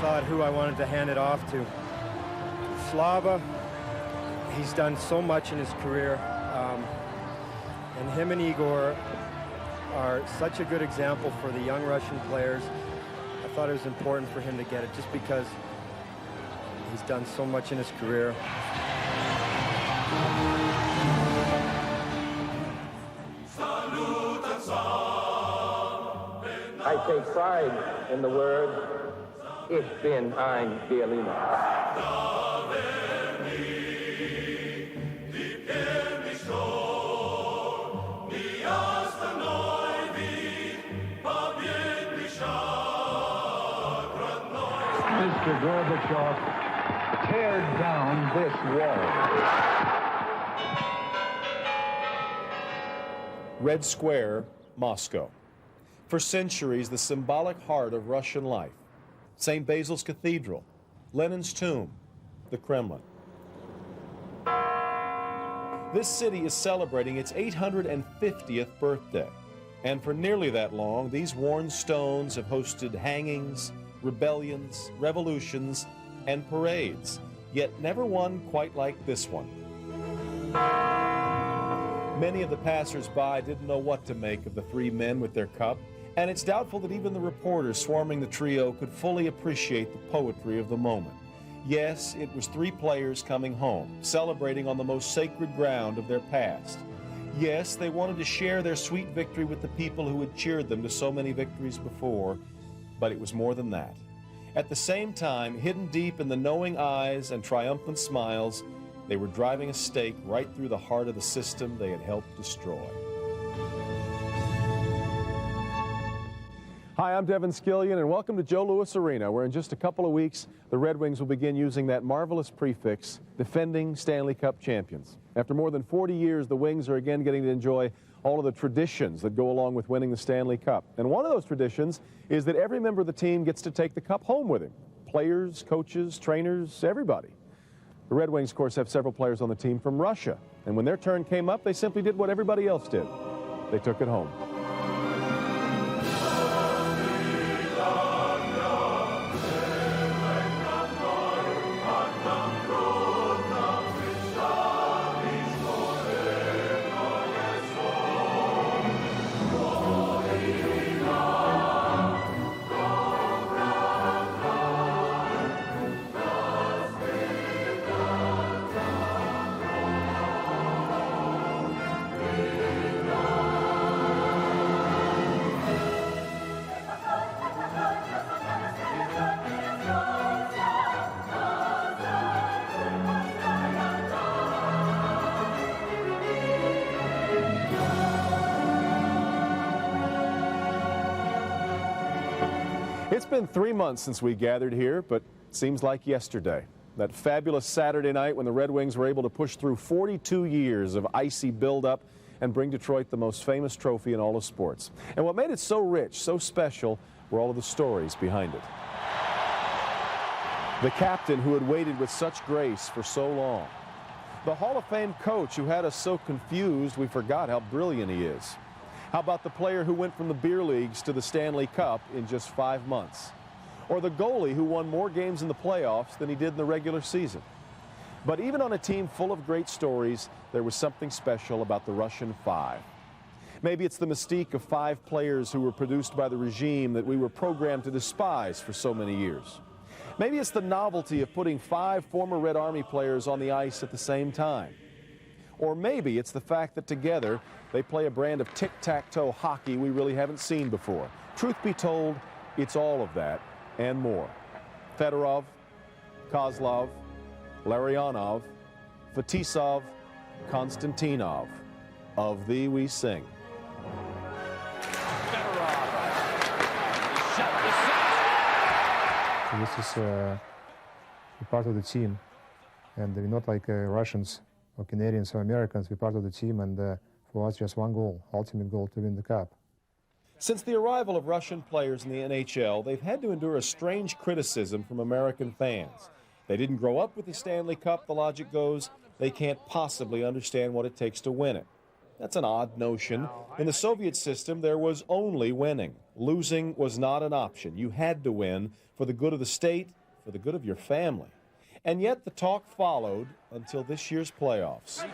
thought who I wanted to hand it off to. Slava, he's done so much in his career, and him and Igor are such a good example for the young Russian players. I thought it was important for him to get it just because he's done so much in his career. I take pride in the word, Ich bin ein Berliner. Mr. Gorbachev, tear down this wall. Red Square, Moscow. For centuries, the symbolic heart of Russian life. St. Basil's Cathedral, Lenin's tomb, the Kremlin. This city is celebrating its 850th birthday. And for nearly that long, these worn stones have hosted hangings, rebellions, revolutions, and parades, yet never one quite like this one. Many of the passers-by didn't know what to make of the three men with their cup, and it's doubtful that even the reporters swarming the trio could fully appreciate the poetry of the moment. Yes, it was three players coming home, celebrating on the most sacred ground of their past. Yes, they wanted to share their sweet victory with the people who had cheered them to so many victories before, but it was more than that. At the same time, hidden deep in the knowing eyes and triumphant smiles, they were driving a stake right through the heart of the system they had helped destroy. Hi, I'm Devin Skillion, and welcome to Joe Louis Arena, where in just a couple of weeks, the Red Wings will begin using that marvelous prefix, defending Stanley Cup champions. After more than 40 years, the Wings are again getting to enjoy all of the traditions that go along with winning the Stanley Cup. And one of those traditions is that every member of the team gets to take the cup home with him. Players, coaches, trainers, everybody. The Red Wings, of course, have several players on the team from Russia. And when their turn came up, they simply did what everybody else did. They took it home. It's been 3 months since we gathered here, but it seems like yesterday. That fabulous Saturday night when the Red Wings were able to push through 42 years of icy buildup and bring Detroit the most famous trophy in all of sports. And what made it so rich, so special, were all of the stories behind it. The captain who had waited with such grace for so long. The Hall of Fame coach who had us so confused we forgot how brilliant he is. How about the player who went from the beer leagues to the Stanley Cup in just 5 months? Or the goalie who won more games in the playoffs than he did in the regular season? But even on a team full of great stories, there was something special about the Russian Five. Maybe it's the mystique of 5 players who were produced by the regime that we were programmed to despise for so many years. Maybe it's the novelty of putting 5 former Red Army players on the ice at the same time. Or maybe it's the fact that together they play a brand of tic-tac-toe hockey we really haven't seen before. Truth be told, it's all of that and more. Fedorov, Kozlov, Larianov, Fetisov, Konstantinov. Of thee we sing. This is a part of the team, and we're not like Russians or Canadians or Americans. We're part of the team, and for us, just one goal, ultimate goal, to win the cup. Since the arrival of Russian players in the NHL, they've had to endure a strange criticism from American fans. They didn't grow up with the Stanley Cup, the logic goes. They can't possibly understand what it takes to win it. That's an odd notion. In the Soviet system, there was only winning. Losing was not an option. You had to win for the good of the state, for the good of your family. And yet the talk followed until this year's playoffs.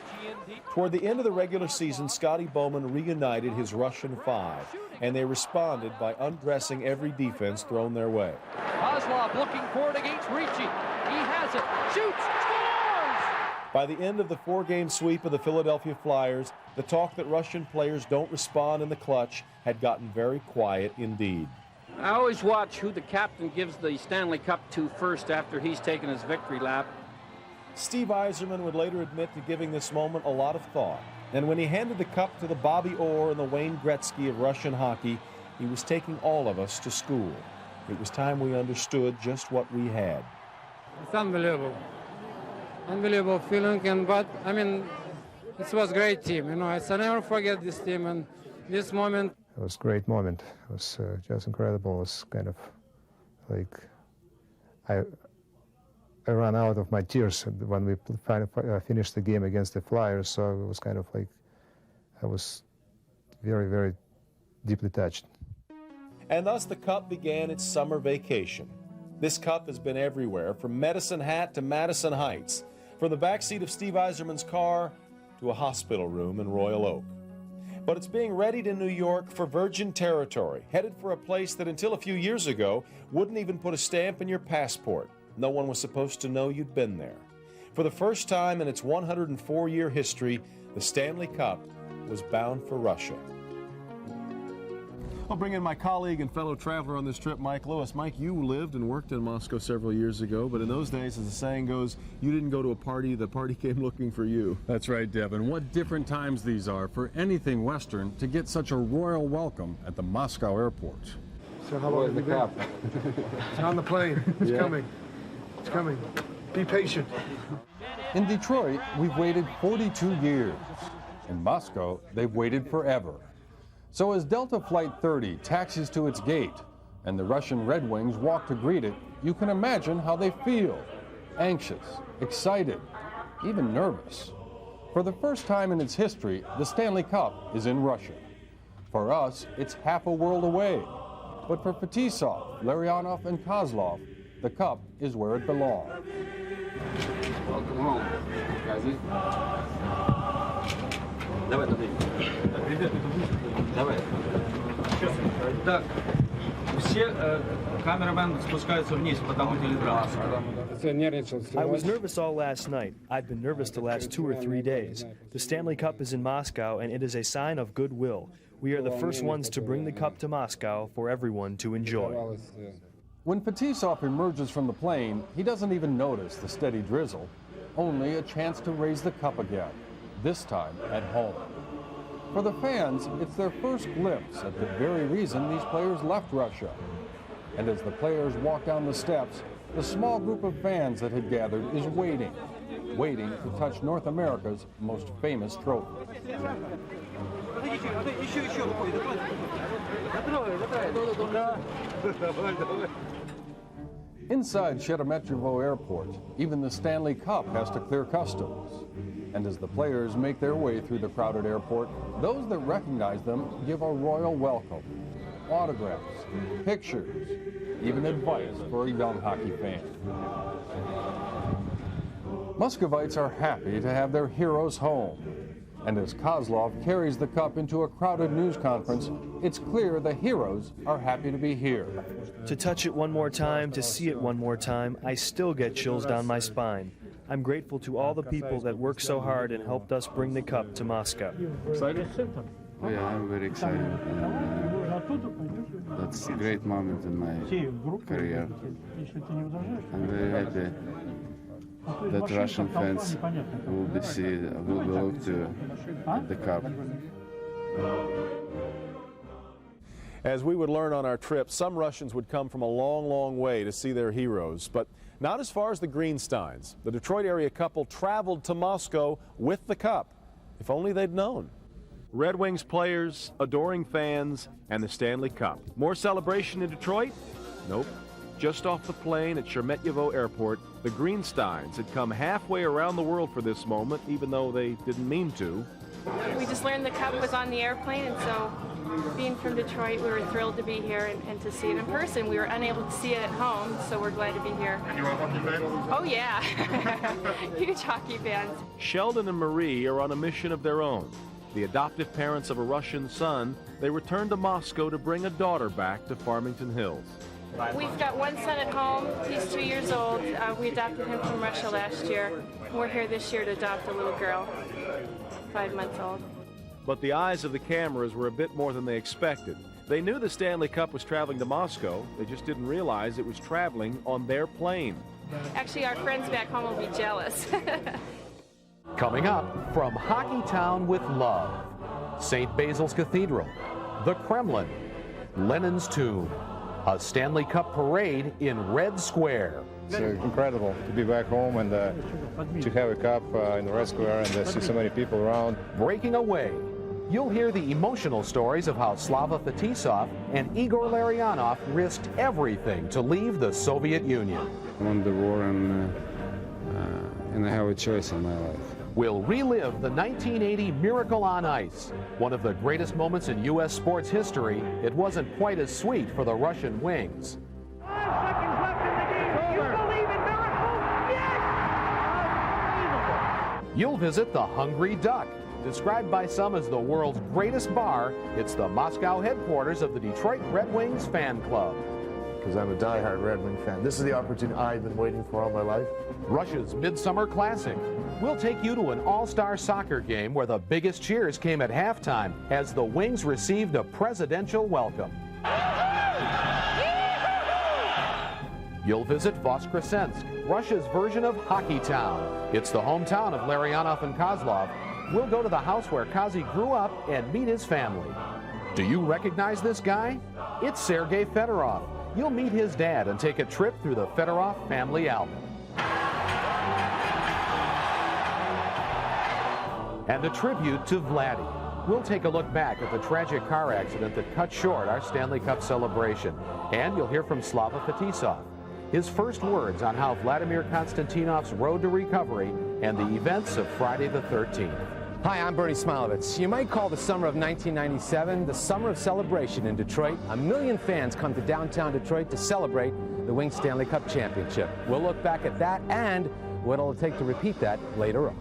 Toward the end of the regular season, Scotty Bowman reunited his Russian five, and they responded by undressing every defense thrown their way. Kozlov looking for it against Ricci. He has it. Shoots. Scores! By the end of the four-game sweep of the Philadelphia Flyers, the talk that Russian players don't respond in the clutch had gotten very quiet indeed. I always watch who the captain gives the Stanley Cup to first after he's taken his victory lap. Steve Yzerman would later admit to giving this moment a lot of thought. And when he handed the cup to the Bobby Orr and the Wayne Gretzky of Russian hockey, he was taking all of us to school. It was time we understood just what we had. It's unbelievable. Unbelievable feeling, but I mean, it was a great team. You know, I never forget this team and this moment. It was a great moment. It was just incredible. It was kind of like I ran out of my tears when we finished the game against the Flyers, so it was kind of like I was very, very deeply touched. And thus the Cup began its summer vacation. This Cup has been everywhere, from Medicine Hat to Madison Heights, from the backseat of Steve Yzerman's car to a hospital room in Royal Oak. But it's being readied in New York for virgin territory, headed for a place that until a few years ago wouldn't even put a stamp in your passport. No one was supposed to know you'd been there. For the first time in its 104-year history, the Stanley Cup was bound for Russia. I'll bring in my colleague and fellow traveler on this trip, Mike Lewis. Mike, you lived and worked in Moscow several years ago, but in those days, as the saying goes, you didn't go to a party, the party came looking for you. That's right, Devin. What different times these are for anything Western to get such a royal welcome at the Moscow airport. So how long have you been? It's on the plane. It's coming. It's coming. Be patient. In Detroit, we've waited 42 years. In Moscow, they've waited forever. So as Delta Flight 30 taxis to its gate and the Russian Red Wings walk to greet it, you can imagine how they feel. Anxious, excited, even nervous. For the first time in its history, the Stanley Cup is in Russia. For us, it's half a world away. But for Fedorov, Larianov, and Kozlov, the Cup is where it belongs. Welcome home, guys. Давай. Так, все камерамены спускаются вниз, потому телеграмма. I was nervous all last night. I've been nervous the last 2 or 3 days. The Stanley Cup is in Moscow, and it is a sign of goodwill. We are the first ones to bring the cup to Moscow for everyone to enjoy. When Fedorov emerges from the plane, he doesn't even notice the steady drizzle, only a chance to raise the cup again, this time at home. For the fans, it's their first glimpse at the very reason these players left Russia. And as the players walk down the steps, the small group of fans that had gathered is waiting to touch North America's most famous trophy. Inside Sheremetyevo Airport, even the Stanley Cup has to clear customs. And as the players make their way through the crowded airport, those that recognize them give a royal welcome. Autographs, pictures, even advice for a young hockey fan. Muscovites are happy to have their heroes home. And as Kozlov carries the cup into a crowded news conference, it's clear the heroes are happy to be here. To touch it one more time, to see it one more time, I still get chills down my spine. I'm grateful to all the people that worked so hard and helped us bring the cup to Moscow. Excited? Oh yeah, I'm very excited. That's a great moment in my career. I'm very happy that Russian fans will be look to the cup. As we would learn on our trip, some Russians would come from a long, long way to see their heroes, but not as far as the Greensteins. The Detroit area couple traveled to Moscow with the cup. If only they'd known. Red Wings players, adoring fans, and the Stanley Cup. More celebration in Detroit? Nope. Just off the plane at Sheremetyevo Airport, the Greensteins had come halfway around the world for this moment, even though they didn't mean to. We just learned the Cup was on the airplane, and so being from Detroit, we were thrilled to be here and to see it in person. We were unable to see it at home, so we're glad to be here. And you are a hockey fan? Oh, yeah. Huge hockey fans. Sheldon and Marie are on a mission of their own. The adoptive parents of a Russian son, they returned to Moscow to bring a daughter back to Farmington Hills. We've got one son at home. He's 2 years old. We adopted him from Russia last year. We're here this year to adopt a little girl, 5 months old. But the eyes of the cameras were a bit more than they expected. They knew the Stanley Cup was traveling to Moscow. They just didn't realize it was traveling on their plane. Actually, our friends back home will be jealous. Coming up, from Hockey Town with love, St. Basil's Cathedral, the Kremlin, Lenin's tomb, a Stanley Cup parade in Red Square. It's incredible to be back home and to have a cup in the Red Square and see so many people around. Breaking away, you'll hear the emotional stories of how Slava Fetisov and Igor Larianov risked everything to leave the Soviet Union. I won the war and I have a choice in my life. We'll relive the 1980 Miracle on Ice. One of the greatest moments in U.S. sports history. It wasn't quite as sweet for the Russian Wings. 5 seconds left in the game. You believe in miracles? Yes! You'll visit the Hungry Duck. Described by some as the world's greatest bar, it's the Moscow headquarters of the Detroit Red Wings fan club. Because I'm a diehard Red Wing fan. This is the opportunity I've been waiting for all my life. Russia's Midsummer Classic. We'll take you to an all-star soccer game where the biggest cheers came at halftime as the Wings received a presidential welcome. You'll visit Voskresensk, Russia's version of Hockey Town. It's the hometown of Larianov and Kozlov. We'll go to the house where Kazi grew up and meet his family. Do you recognize this guy? It's Sergei Fedorov. You'll meet his dad and take a trip through the Fedorov family album. And a tribute to Vlady. We'll take a look back at the tragic car accident that cut short our Stanley Cup celebration. And you'll hear from Slava Fetisov, his first words on how Vladimir Konstantinov's road to recovery and the events of Friday the 13th. Hi, I'm Bernie Smilovitz. You might call the summer of 1997 the summer of celebration in Detroit. 1 million fans come to downtown Detroit to celebrate the Wings Stanley Cup championship. We'll look back at that and what it'll take to repeat that later on.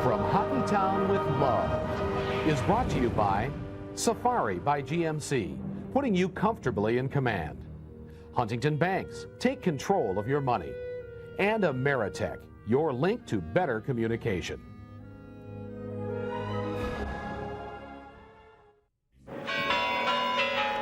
From Hockey Town with Love is brought to you by Safari by GMC, putting you comfortably in command. Huntington Banks, take control of your money. And Ameritech, your link to better communication.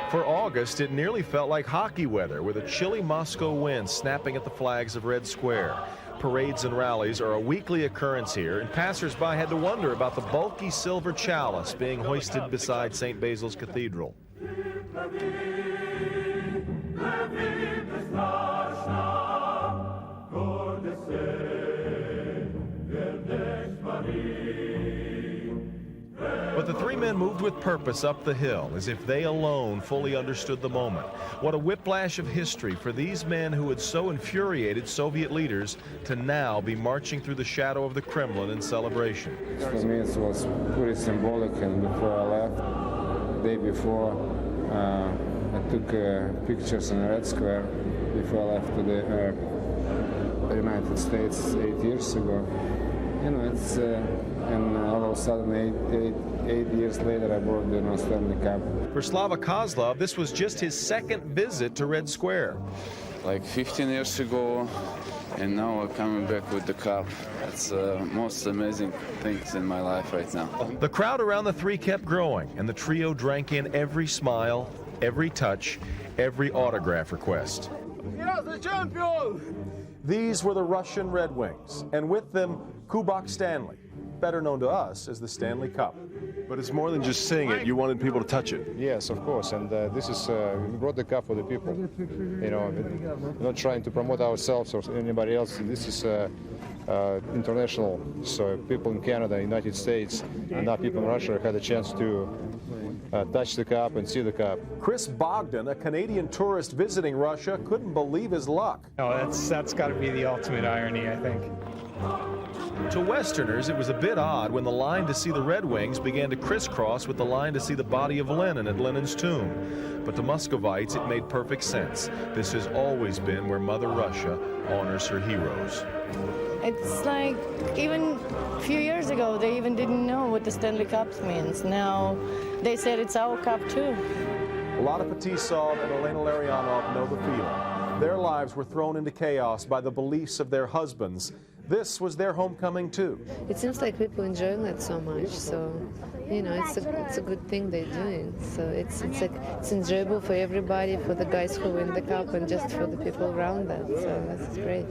For August, it nearly felt like hockey weather with a chilly Moscow wind snapping at the flags of Red Square. Parades and rallies are a weekly occurrence here, and passers-by had to wonder about the bulky silver chalice being hoisted beside St. Basil's Cathedral. But the three men moved with purpose up the hill, as if they alone fully understood the moment. What a whiplash of history for these men who had so infuriated Soviet leaders to now be marching through the shadow of the Kremlin in celebration. For me, it was pretty symbolic, and before I left, the day before, I took pictures in Red Square before I left to the United States 8 years ago. You know, it's and all of a sudden, eight years later, I brought the Stanley Cup. For Slava Kozlov, this was just his second visit to Red Square. Like 15 years ago, and now I'm coming back with the cup. It's the most amazing things in my life right now. The crowd around the three kept growing, and the trio drank in every smile, every touch, every autograph request. These were the Russian Red Wings, and with them, Kubok Stanley, better known to us as the Stanley Cup. But it's more than just seeing it. You wanted people to touch it. Yes, of course. And this is, we brought the cup for the people. You know, we're not trying to promote ourselves or anybody else. This is international. So people in Canada, United States, and now people in Russia had a chance to touch the cup and see the cup. Chris Bogdan, a Canadian tourist visiting Russia, couldn't believe his luck. Oh, that's got to be the ultimate irony, I think. To Westerners, it was a bit odd when the line to see the Red Wings began to crisscross with the line to see the body of Lenin at Lenin's tomb. But to Muscovites, it made perfect sense. This has always been where Mother Russia honors her heroes. It's like even a few years ago, they even didn't know what the Stanley Cup means. Now they said it's our cup too. Vlady Fetisov and Elena Larianov know the feeling. Their lives were thrown into chaos by the beliefs of their husbands. This was their homecoming too. It seems like people enjoying that so much, so you know it's a good thing they're doing. So it's enjoyable for everybody, for the guys who win the cup, and just for the people around them. So this is great.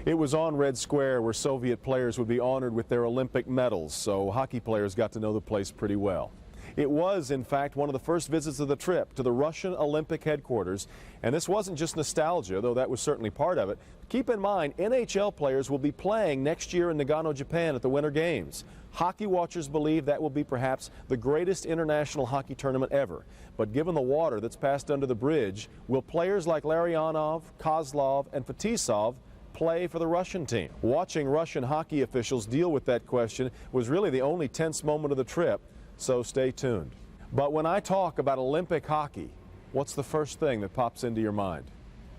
It was on Red Square where Soviet players would be honored with their Olympic medals, so hockey players got to know the place pretty well. It was, in fact, one of the first visits of the trip to the Russian Olympic headquarters, and this wasn't just nostalgia, though that was certainly part of it. Keep in mind, NHL players will be playing next year in Nagano, Japan at the Winter Games. Hockey watchers believe that will be perhaps the greatest international hockey tournament ever. But given the water that's passed under the bridge, will players like Larianov, Kozlov, and Fetisov play for the Russian team? Watching Russian hockey officials deal with that question was really the only tense moment of the trip, so stay tuned. But when I talk about Olympic hockey, what's the first thing that pops into your mind?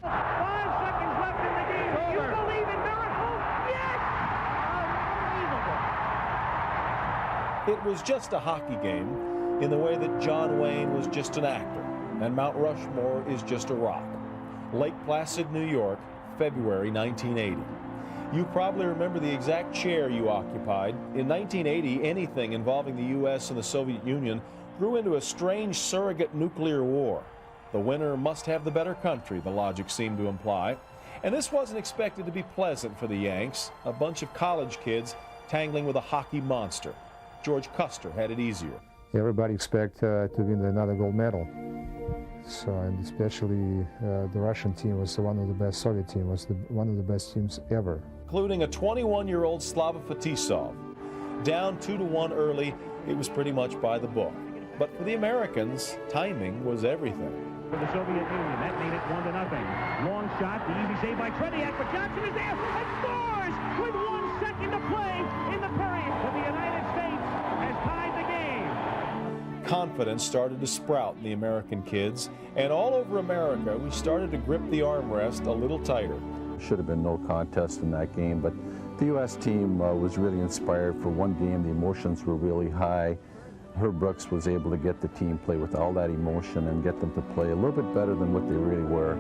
5 seconds left in the game. Do you believe in miracles? Yes! Unbelievable. It was just a hockey game in the way that John Wayne was just an actor and Mount Rushmore is just a rock. Lake Placid, New York, February 1980. You probably remember the exact chair you occupied. In 1980, anything involving the U.S. and the Soviet Union grew into a strange surrogate nuclear war. The winner must have the better country, the logic seemed to imply. And this wasn't expected to be pleasant for the Yanks, a bunch of college kids tangling with a hockey monster. George Custer had it easier. Everybody expects to win another gold medal. So, and especially the Russian team was one of the best, Soviet team was one of the best teams ever. Including a 21-year-old Slava Fetisov. Down 2-1 early, it was pretty much by the book. But for the Americans, timing was everything. For the Soviet Union, that made it 1-0. Long shot, the easy save by Tretiak, but Johnson is there and scores with 1 second to play in the period. But the United States has tied the game. Confidence started to sprout in the American kids, and all over America, we started to grip the armrest a little tighter. Should have been no contest in that game, but the U.S. team was really inspired for one game. The emotions were really high. Herb Brooks was able to get the team play with all that emotion and get them to play a little bit better than what they really were.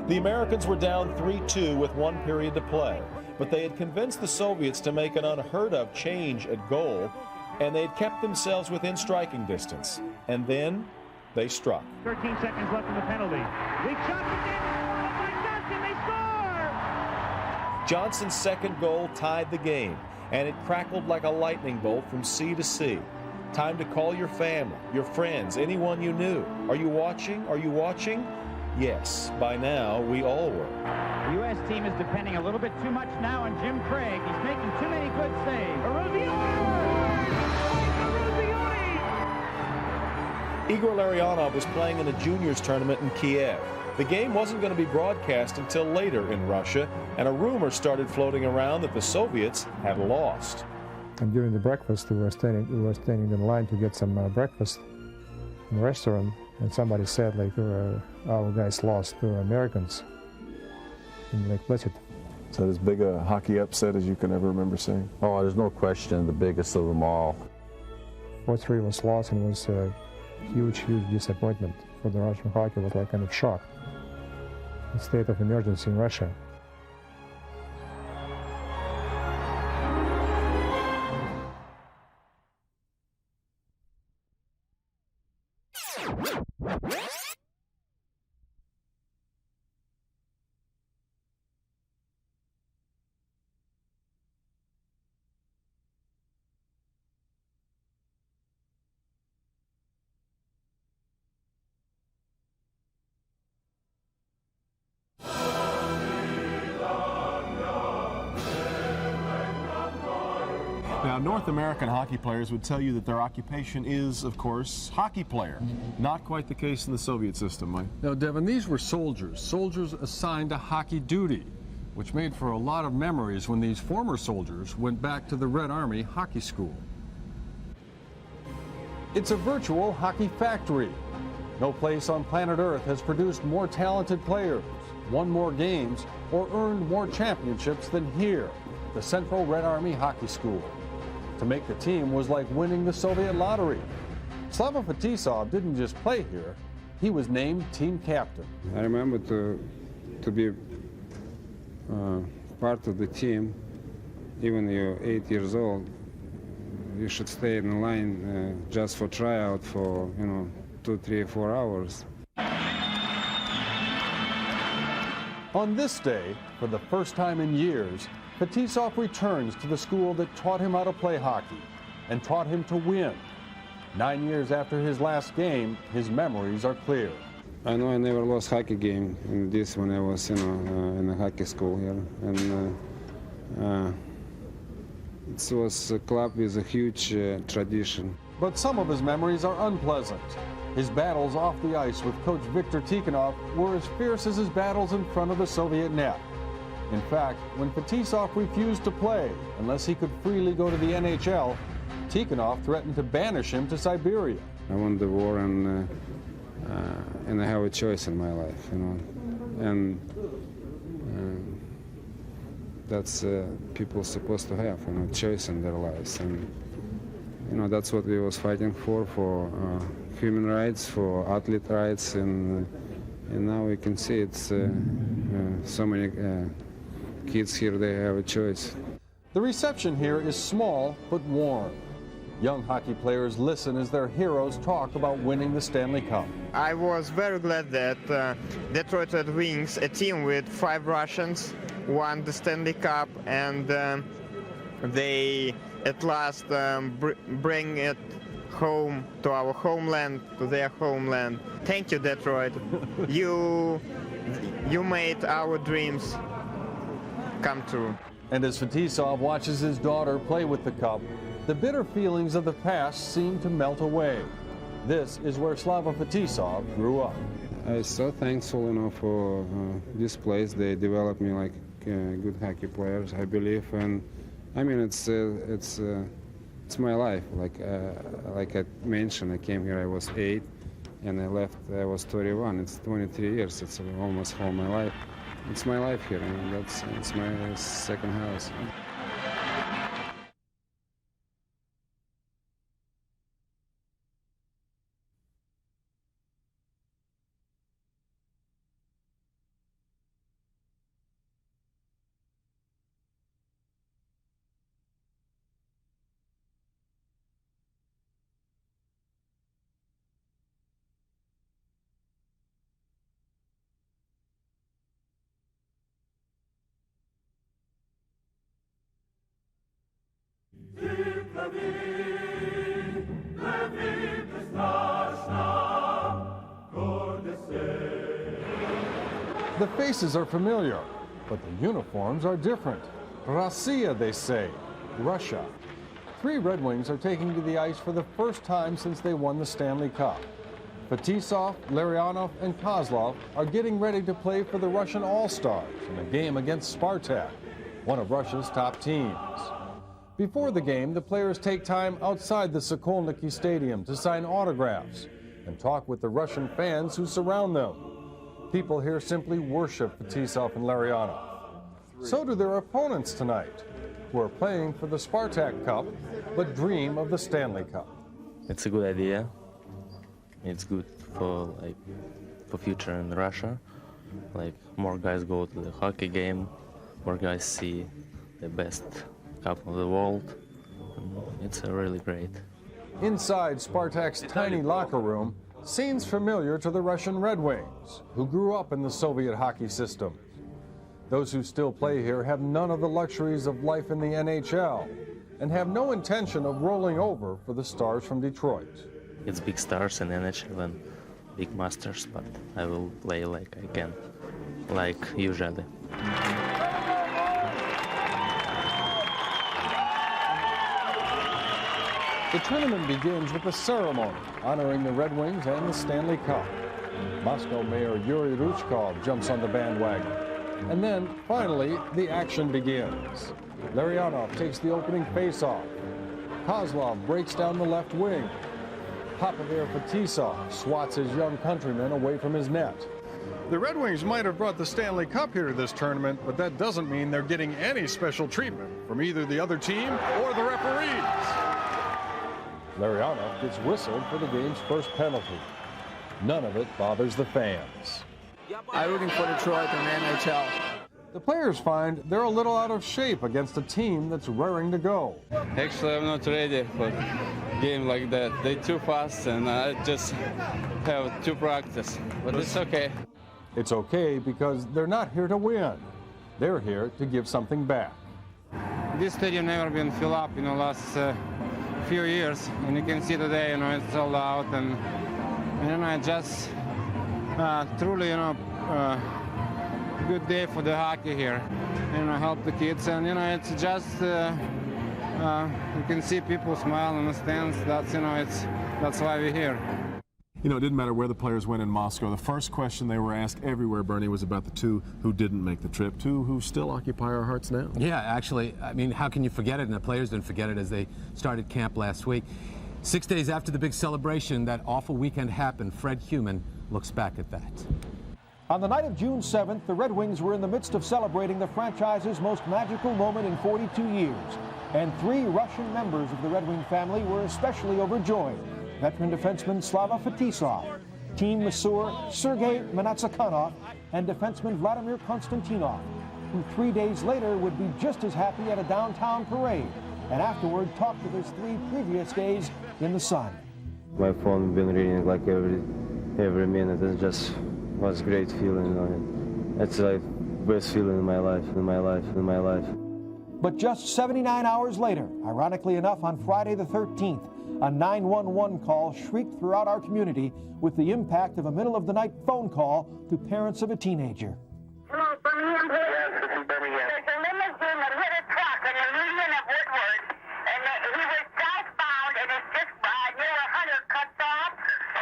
The Americans were down 3-2 with 1 period to play, but they had convinced the Soviets to make an unheard of change at goal, and they had kept themselves within striking distance. And then they struck. 13 seconds left in the penalty. Weak shot again. By Johnson, they score! Johnson's second goal tied the game, and it crackled like a lightning bolt from sea to sea. Time to call your family, your friends, anyone you knew. Are you watching? Are you watching? Yes, by now we all were. The U.S. team is depending a little bit too much now on Jim Craig. He's making too many good saves. Igor Larianov was playing in a juniors tournament in Kiev. The game wasn't going to be broadcast until later in Russia, and a rumor started floating around that the Soviets had lost. And during the breakfast, we were standing in line to get some breakfast in the restaurant, and somebody said, like, our guys lost to Americans in Lake Placid. Is that as big a hockey upset as you can ever remember seeing? Oh, there's no question, the biggest of them all. 4-3 was lost, and it was a huge, huge disappointment for the Russian hockey. It was like kind of shock. A state of emergency in Russia. Now, North American hockey players would tell you that their occupation is, of course, hockey player. Not quite the case in the Soviet system, Mike. No, Devin, these were soldiers assigned to hockey duty, which made for a lot of memories when these former soldiers went back to the Red Army hockey school. It's a virtual hockey factory. No place on planet Earth has produced more talented players, won more games, or earned more championships than here, the Central Red Army Hockey School. To make the team was like winning the Soviet lottery. Slava Fetisov didn't just play here, he was named team captain. I remember to be part of the team, even you're 8 years old, you should stay in the line just for tryout for, 2, 3, 4 hours. On this day, for the first time in years, Fetisov returns to the school that taught him how to play hockey and taught him to win. 9 years after his last game, his memories are clear. I know I never lost hockey game in this when I was, in the hockey school here. And it was a club with a huge tradition. But some of his memories are unpleasant. His battles off the ice with coach Viktor Tikhonov were as fierce as his battles in front of the Soviet net. In fact, when Fetisov refused to play unless he could freely go to the NHL, Tikhonov threatened to banish him to Siberia. I won the war and I have a choice in my life, and that's people supposed to have, choice in their lives, and that's what we was fighting for human rights, for athlete rights, and now we can see it's so many kids here, they have a choice. The reception here is small but warm. Young hockey players listen as their heroes talk about winning the Stanley Cup. I was very glad that Detroit Red Wings, a team with 5 Russians, won the Stanley Cup, and they at last bring it home to our homeland, to their homeland. Thank you, Detroit. You made our dreams come true. And as Fetisov watches his daughter play with the cup, the bitter feelings of the past seem to melt away. This is where Slava Fetisov grew up. I'm so thankful, for this place. They developed me like good hockey players, I believe, and I mean it's my life. Like I mentioned, I came here, I was 8, and I left, I was 21. It's 23 years. It's almost all my life. It's my life here, and it's my second house. The faces are familiar, but the uniforms are different. Россия, they say, Russia. 3 Red Wings are taking to the ice for the first time since they won the Stanley Cup. Fetisov, Larianov, and Kozlov are getting ready to play for the Russian All-Stars in a game against Spartak, one of Russia's top teams. Before the game, the players take time outside the Sokolniki Stadium to sign autographs and talk with the Russian fans who surround them. People here simply worship Fetisov and Larianov. So do their opponents tonight, who are playing for the Spartak Cup, but dream of the Stanley Cup. It's a good idea. It's good for future in Russia. Like more guys go to the hockey game, more guys see the best cup of the world. It's really great. Inside Spartak's tiny locker room, scenes familiar to the Russian Red Wings, who grew up in the Soviet hockey system. Those who still play here have none of the luxuries of life in the NHL and have no intention of rolling over for the stars from Detroit. It's big stars in NHL and big masters, but I will play like I can, like usually. The tournament begins with a ceremony honoring the Red Wings and the Stanley Cup. Moscow Mayor Yuri Ruchkov jumps on the bandwagon. And then, finally, the action begins. Larianov takes the opening face-off. Kozlov breaks down the left wing. Fedorov swats his young countryman away from his net. The Red Wings might have brought the Stanley Cup here to this tournament, but that doesn't mean they're getting any special treatment from either the other team or the referees. Larianov gets whistled for the game's first penalty. None of it bothers the fans. I'm rooting for Detroit in the NHL. The players find they're a little out of shape against a team that's raring to go. Actually, I'm not ready for a game like that. They're too fast, and I just have to practice. But it's okay. It's okay because they're not here to win. They're here to give something back. This stadium never been filled up in the last few years, and you can see today, it's sold out, and just truly, good day for the hockey here. Help the kids, and it's just you can see people smile in the stands. That's why we're here. It didn't matter where the players went in Moscow. The first question they were asked everywhere, Bernie, was about the two who didn't make the trip, two who still occupy our hearts now. Yeah, actually, how can you forget it? And the players didn't forget it as they started camp last week. 6 days after the big celebration, that awful weekend happened. Fred Heumann looks back at that. On the night of June 7th, the Red Wings were in the midst of celebrating the franchise's most magical moment in 42 years. And 3 Russian members of the Red Wing family were especially overjoyed. Veteran defenseman Slava Fetisov, team masseur Sergei Manatsakanov, and defenseman Vladimir Konstantinov, who 3 days later would be just as happy at a downtown parade, and afterward talked of his 3 previous days in the sun. My phone been ringing like every minute. It just was great feeling. It's like best feeling in my life. But just 79 hours later, ironically enough, on Friday the 13th, a 911 call shrieked throughout our community with the impact of a middle-of-the-night phone call to parents of a teenager. Hello, Birmingham. Yes, this is Birmingham. There's a limousine that hit a truck in the median of Woodward, and he was southbound, and it's just near 100 cuts off,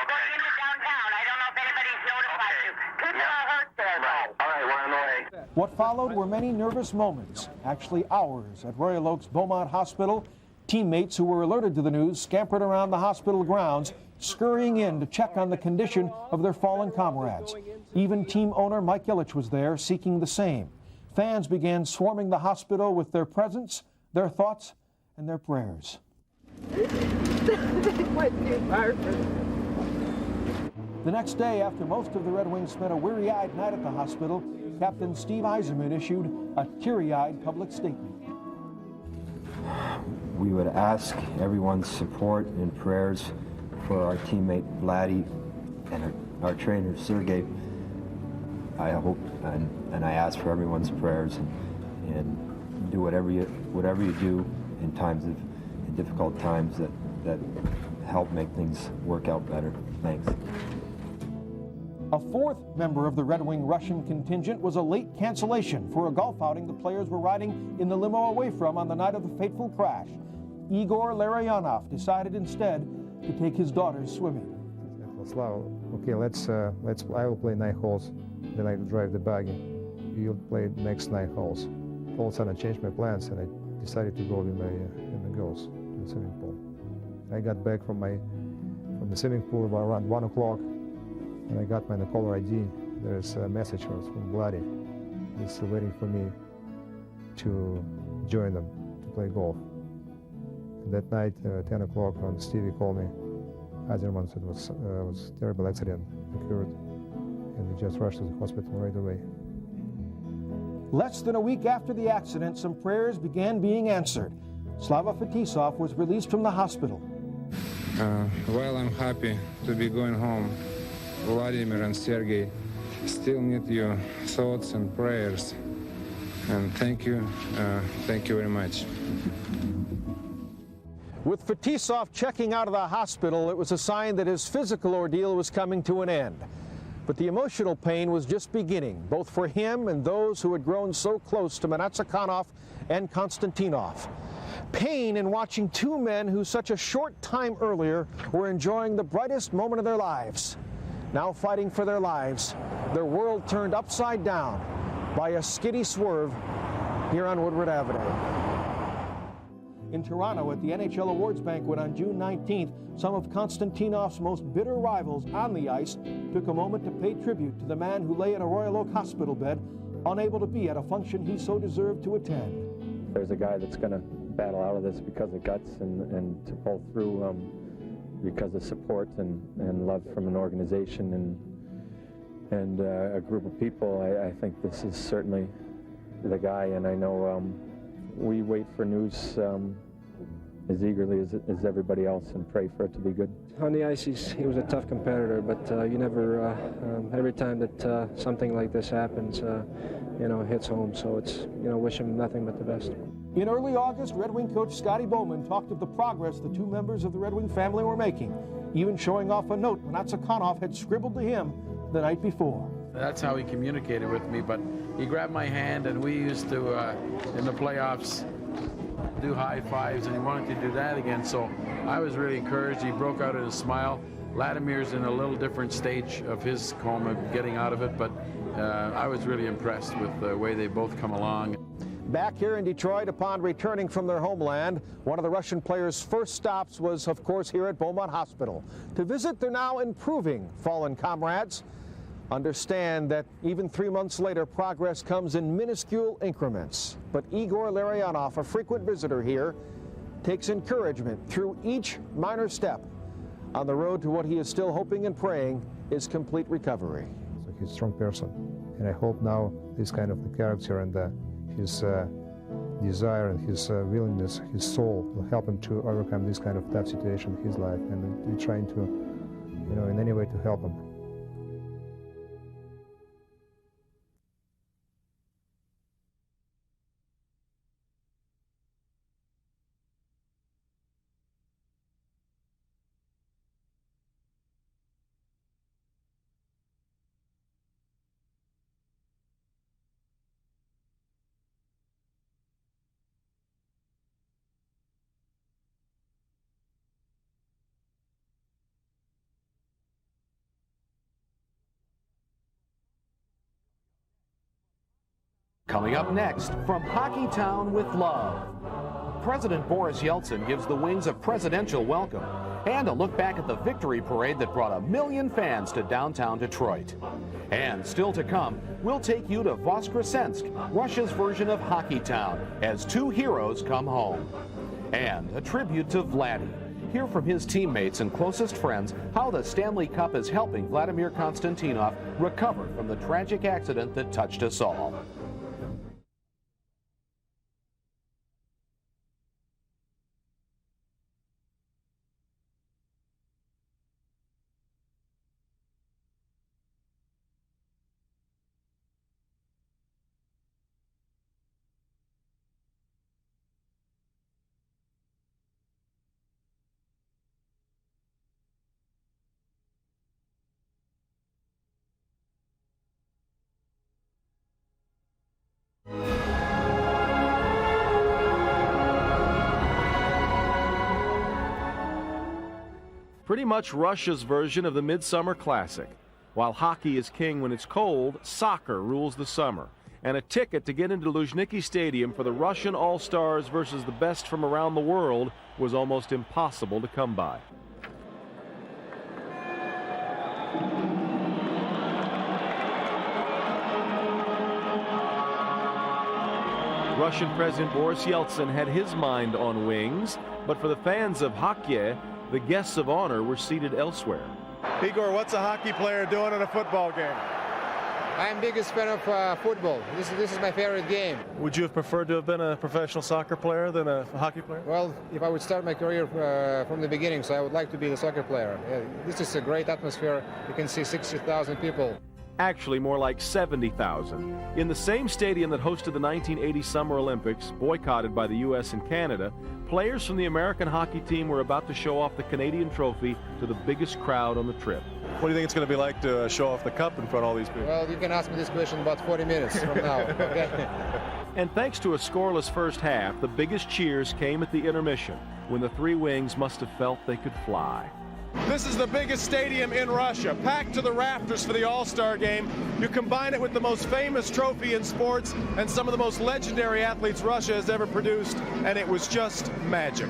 going into downtown. I don't know if anybody's notified you. People are hurt there, though. All right, we're on the way. What followed were many nervous moments, actually hours, at Royal Oak's Beaumont Hospital. Teammates who were alerted to the news scampered around the hospital grounds, scurrying in to check on the condition of their fallen comrades. Even team owner Mike Ilitch was there, seeking the same. Fans began swarming the hospital with their presence, their thoughts, and their prayers. The next day, after most of the Red Wings spent a weary-eyed night at the hospital, Captain Steve Yzerman issued a teary-eyed public statement. We would ask everyone's support and prayers for our teammate Vlady and our trainer Sergei. I hope and I ask for everyone's prayers and do whatever you do in difficult times that help make things work out better. Thanks. A 4th member of the Red Wing Russian contingent was a late cancellation for a golf outing the players were riding in the limo away from on the night of the fateful crash. Igor Larianov decided instead to take his daughters swimming. Slava, okay, I will play 9 holes, then I will drive the buggy. You'll play next 9 holes. All of a sudden I changed my plans and I decided to go with the girls to the swimming pool. I got back from the swimming pool about around 1 o'clock. And I got my caller ID. There's a message from Vlady. He's waiting for me to join them to play golf. And that night, 10 o'clock, when Stevie called me, Yzerman said it was a terrible accident occurred, and we just rushed to the hospital right away. Less than a week after the accident, some prayers began being answered. Slava Fetisov was released from the hospital. While I'm happy to be going home, Vladimir and Sergei still need your thoughts and prayers. And thank you very much. With Fetisov checking out of the hospital, it was a sign that his physical ordeal was coming to an end. But the emotional pain was just beginning, both for him and those who had grown so close to Manatsakanov and Konstantinov. pain in watching two men who such a short time earlier were enjoying the brightest moment of their lives. Now fighting for their lives, their world turned upside down by a skiddy swerve here on Woodward Avenue. In Toronto at the NHL Awards Banquet on June 19th, some of Konstantinov's most bitter rivals on the ice took a moment to pay tribute to the man who lay in a Royal Oak hospital bed, unable to be at a function he so deserved to attend. There's a guy that's going to battle out of this because of guts and to pull through because of support and love from an organization and a group of people. I think this is certainly the guy, and I know we wait for news as eagerly as everybody else and pray for it to be good. On the ice, he was a tough competitor, but you never, every time that something like this happens, it hits home. So it's, wish him nothing but the best. In early August, Red Wing coach Scotty Bowman talked of the progress the two members of the Red Wing family were making, even showing off a note Konov had scribbled to him the night before. That's how he communicated with me, but he grabbed my hand, and we used to, in the playoffs, do high fives, and he wanted to do that again, so I was really encouraged. He broke out in a smile. Vladimir's in a little different stage of his coma, getting out of it, but I was really impressed with the way they both come along. Back here in Detroit, upon returning from their homeland, one of the Russian players' first stops was, of course, here at Beaumont Hospital to visit their now improving fallen comrades. Understand that even 3 months later, progress comes in minuscule increments. But Igor Larianov, a frequent visitor here, takes encouragement through each minor step on the road to what he is still hoping and praying is complete recovery. So he's a strong person, and I hope now this kind of the character and his desire and his willingness, his soul, will help him to overcome this kind of tough situation in his life, and we're trying to, in any way to help him. Coming up next, from Hockey Town with love, President Boris Yeltsin gives the Wings a presidential welcome, and a look back at the victory parade that brought 1 million fans to downtown Detroit. And still to come, we'll take you to Voskresensk, Russia's version of Hockey Town, as two heroes come home. And a tribute to Vlady. Hear from his teammates and closest friends how the Stanley Cup is helping Vladimir Konstantinov recover from the tragic accident that touched us all. Pretty much Russia's version of the Midsummer Classic. While hockey is king when it's cold, soccer rules the summer. And a ticket to get into Luzhniki Stadium for the Russian All-Stars versus the best from around the world was almost impossible to come by. Russian President Boris Yeltsin had his mind on wings, but for the fans of hockey, the guests of honor were seated elsewhere. Igor, what's a hockey player doing in a football game? I'm biggest fan of football. This is my favorite game. Would you have preferred to have been a professional soccer player than a hockey player? Well, if I would start my career from the beginning, so I would like to be the soccer player. This is a great atmosphere. You can see 60,000 people. Actually, more like 70,000. In the same stadium that hosted the 1980 Summer Olympics, boycotted by the U.S. and Canada, players from the American hockey team were about to show off the Canadian trophy to the biggest crowd on the trip. What do you think it's going to be like to show off the cup in front of all these people? Well, you can ask me this question about 40 minutes from now. Okay? And thanks to a scoreless first half, the biggest cheers came at the intermission, when the Three Wings must have felt they could fly. This is the biggest stadium in Russia, packed to the rafters for the All-Star game. You combine it with the most famous trophy in sports and some of the most legendary athletes Russia has ever produced, and it was just magic.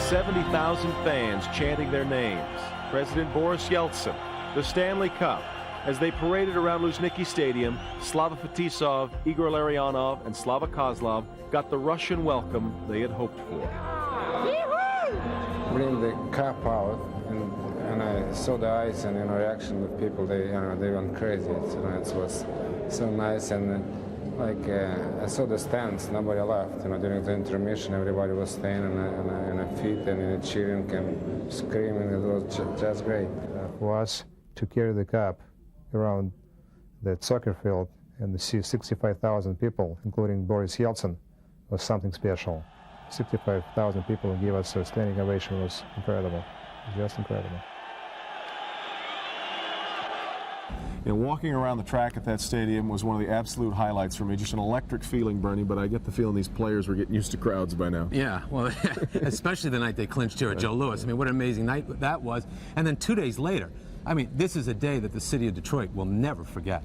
"70,000 fans chanting their names. President Boris Yeltsin, the Stanley Cup. As they paraded around Luzhniki Stadium, Slava Fetisov, Igor Larianov, and Slava Kozlov got the Russian welcome they had hoped for. Bring the cup out, and I saw the eyes and reaction with people. They went crazy. It was so nice, and I saw the stands. Nobody left. During the intermission, everybody was staying on their feet and cheering and screaming. It was just great. For us to carry the cup around that soccer field and to see 65,000 people, including Boris Yeltsin, was something special. 65,000 people who gave us a standing ovation was incredible. Just incredible. Walking around the track at that stadium was one of the absolute highlights for me. Just an electric feeling, Bernie, but I get the feeling these players were getting used to crowds by now. Yeah, well, especially the night they clinched here at Joe Louis. I mean, what an amazing night that was. And then 2 days later, I mean, this is a day that the city of Detroit will never forget.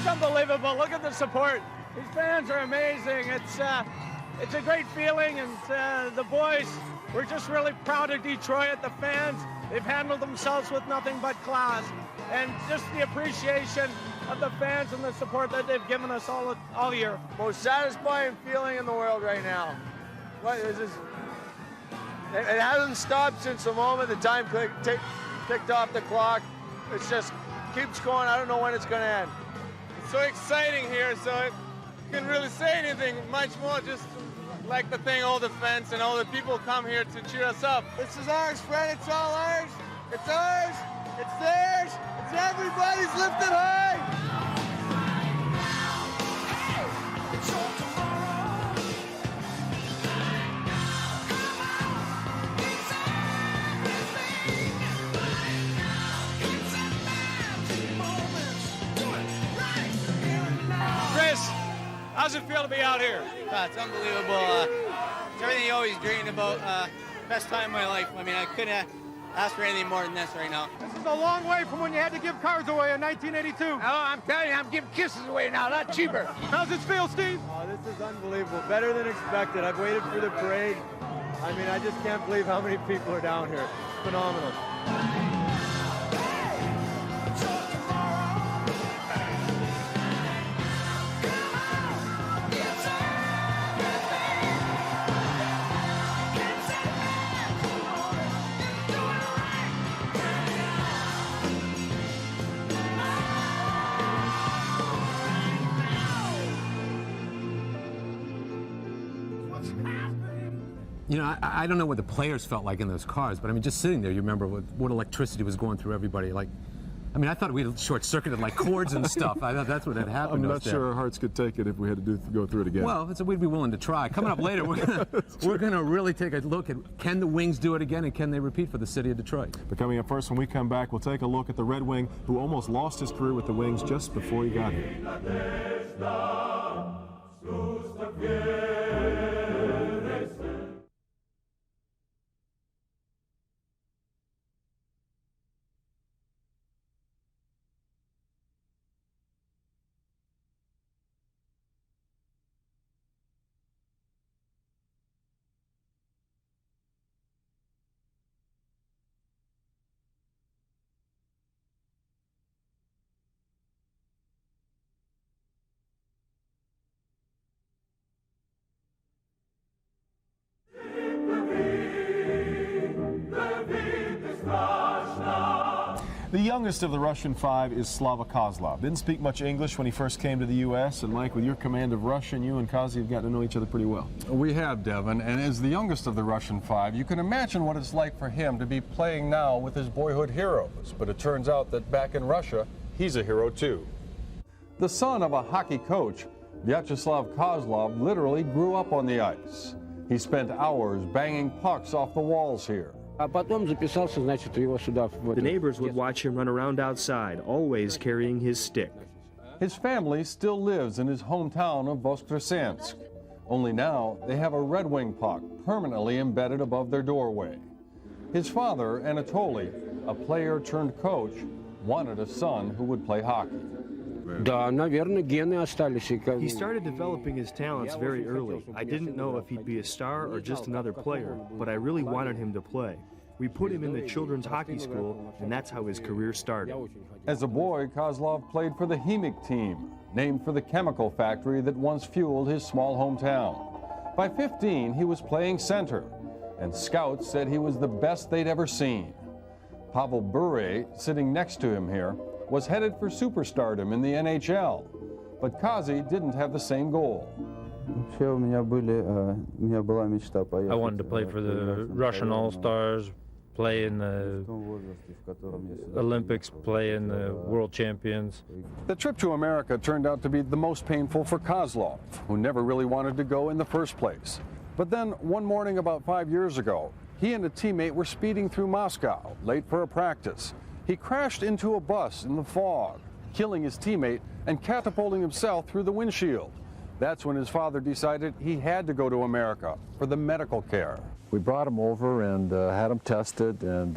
Unbelievable. Look at the support. These fans are amazing. It's a great feeling, and the boys, we're just really proud of Detroit. The fans, they've handled themselves with nothing but class, and just the appreciation of the fans and the support that they've given us all year. Most satisfying feeling in the world right now. What is this? It hasn't stopped since the moment the time ticked off the clock. It's just keeps going. I don't know when it's going to end. So exciting here, so I couldn't really say anything much more, just like the thing, all the fans and all the people come here to cheer us up. This is ours, friend. It's all ours. It's ours. It's theirs. It's everybody's lifted high. How's it feel to be out here? It's unbelievable. It's everything you always dreamed about. Best time of my life. I mean, I couldn't ask for anything more than this right now. This is a long way from when you had to give cars away in 1982. Oh, I'm telling you, I'm giving kisses away now, not cheaper. How's it feel, Steve? Oh, this is unbelievable. Better than expected. I've waited for the parade. I mean, I just can't believe how many people are down here. It's phenomenal. You know, I don't know what the players felt like in those cars, but I mean, just sitting there, you remember what electricity was going through everybody. Like, I mean, I thought we'd short-circuited like cords and stuff. I thought that's what had happened. I'm not sure our hearts could take it if we had to go through it again. Well, we'd be willing to try. Coming up later, we're gonna really take a look at, can the Wings do it again, and can they repeat for the city of Detroit? But coming up first, when we come back, we'll take a look at the Red Wing who almost lost his career with the Wings just before he got here. The youngest of the Russian five is Slava Kozlov. Didn't speak much English when he first came to the U.S. And Mike, with your command of Russian, you and Kazi have gotten to know each other pretty well. We have, Devin, and as the youngest of the Russian five, you can imagine what it's like for him to be playing now with his boyhood heroes. But it turns out that back in Russia, he's a hero too. The son of a hockey coach, Vyacheslav Kozlov literally grew up on the ice. He spent hours banging pucks off the walls here. The neighbors would watch him run around outside, always carrying his stick. His family still lives in his hometown of Voskresensk. Only now they have a Red Wing puck permanently embedded above their doorway. His father, Anatoly, a player turned coach, wanted a son who would play hockey. He started developing his talents very early. I didn't know if he'd be a star or just another player, but I really wanted him to play. We put him in the children's hockey school, and that's how his career started. As a boy, Kozlov played for the Chemik team, named for the chemical factory that once fueled his small hometown. By 15, he was playing center, and scouts said he was the best they'd ever seen. Pavel Bure, sitting next to him here, was headed for superstardom in the NHL, but Kazi didn't have the same goal. I wanted to play for the Russian All-Stars, play in the Olympics, play in the World Champions. The trip to America turned out to be the most painful for Kozlov, who never really wanted to go in the first place. But then one morning about 5 years ago, he and a teammate were speeding through Moscow, late for a practice. He crashed into a bus in the fog, killing his teammate and catapulting himself through the windshield. That's when his father decided he had to go to America for the medical care. We brought him over and had him tested, and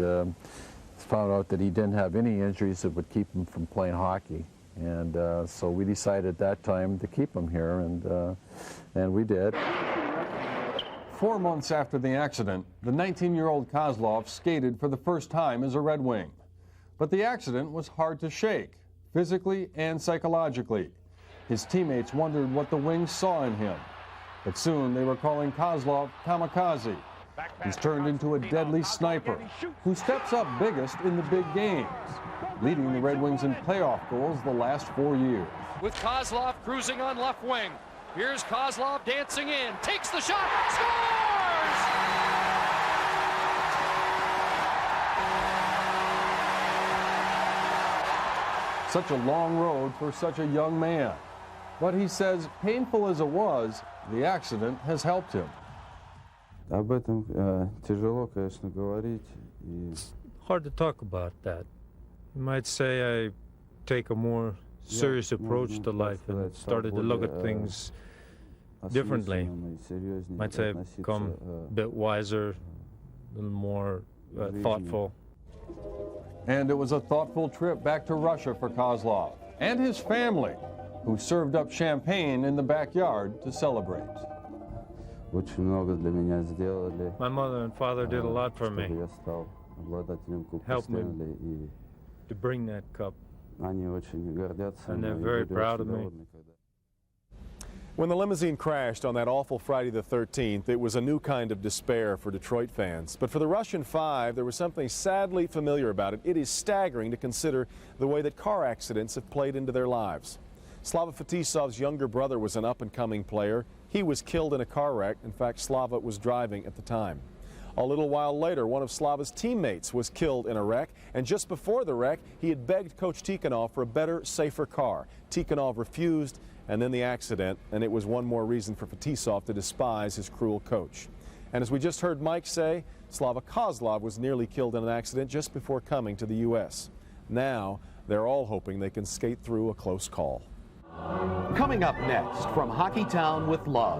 found out that he didn't have any injuries that would keep him from playing hockey. And so we decided at that time to keep him here, and we did. 4 months after the accident, the 19-year-old Kozlov skated for the first time as a Red Wing. But the accident was hard to shake, physically and psychologically. His teammates wondered what the Wings saw in him. But soon they were calling Kozlov kamikaze. He's turned into a deadly sniper who steps up biggest in the big games, leading the Red Wings in playoff goals the last 4 years. With Kozlov cruising on left wing. Here's Kozlov dancing in, takes the shot, scores! Such a long road for such a young man. But he says, painful as it was, the accident has helped him. It's hard to talk about that. You might say I take a more serious approach to life and started to look at things differently. Might say I've become a bit wiser, a little more thoughtful. And it was a thoughtful trip back to Russia for Kozlov and his family, who served up champagne in the backyard to celebrate. My mother and father did a lot for me. Helped me to bring that cup. And they're very proud of me. When the limousine crashed on that awful Friday the 13th, it was a new kind of despair for Detroit fans. But for the Russian five, there was something sadly familiar about it. It is staggering to consider the way that car accidents have played into their lives. Slava Fetisov's younger brother was an up-and-coming player. He was killed in a car wreck. In fact, Slava was driving at the time. A little while later, one of Slava's teammates was killed in a wreck, and just before the wreck, he had begged Coach Tikhonov for a better, safer car. Tikhonov refused, and then the accident, and it was one more reason for Fetisov to despise his cruel coach. And as we just heard Mike say, Slava Kozlov was nearly killed in an accident just before coming to the U.S. Now, they're all hoping they can skate through a close call. Coming up next, from Hockey Town with Love,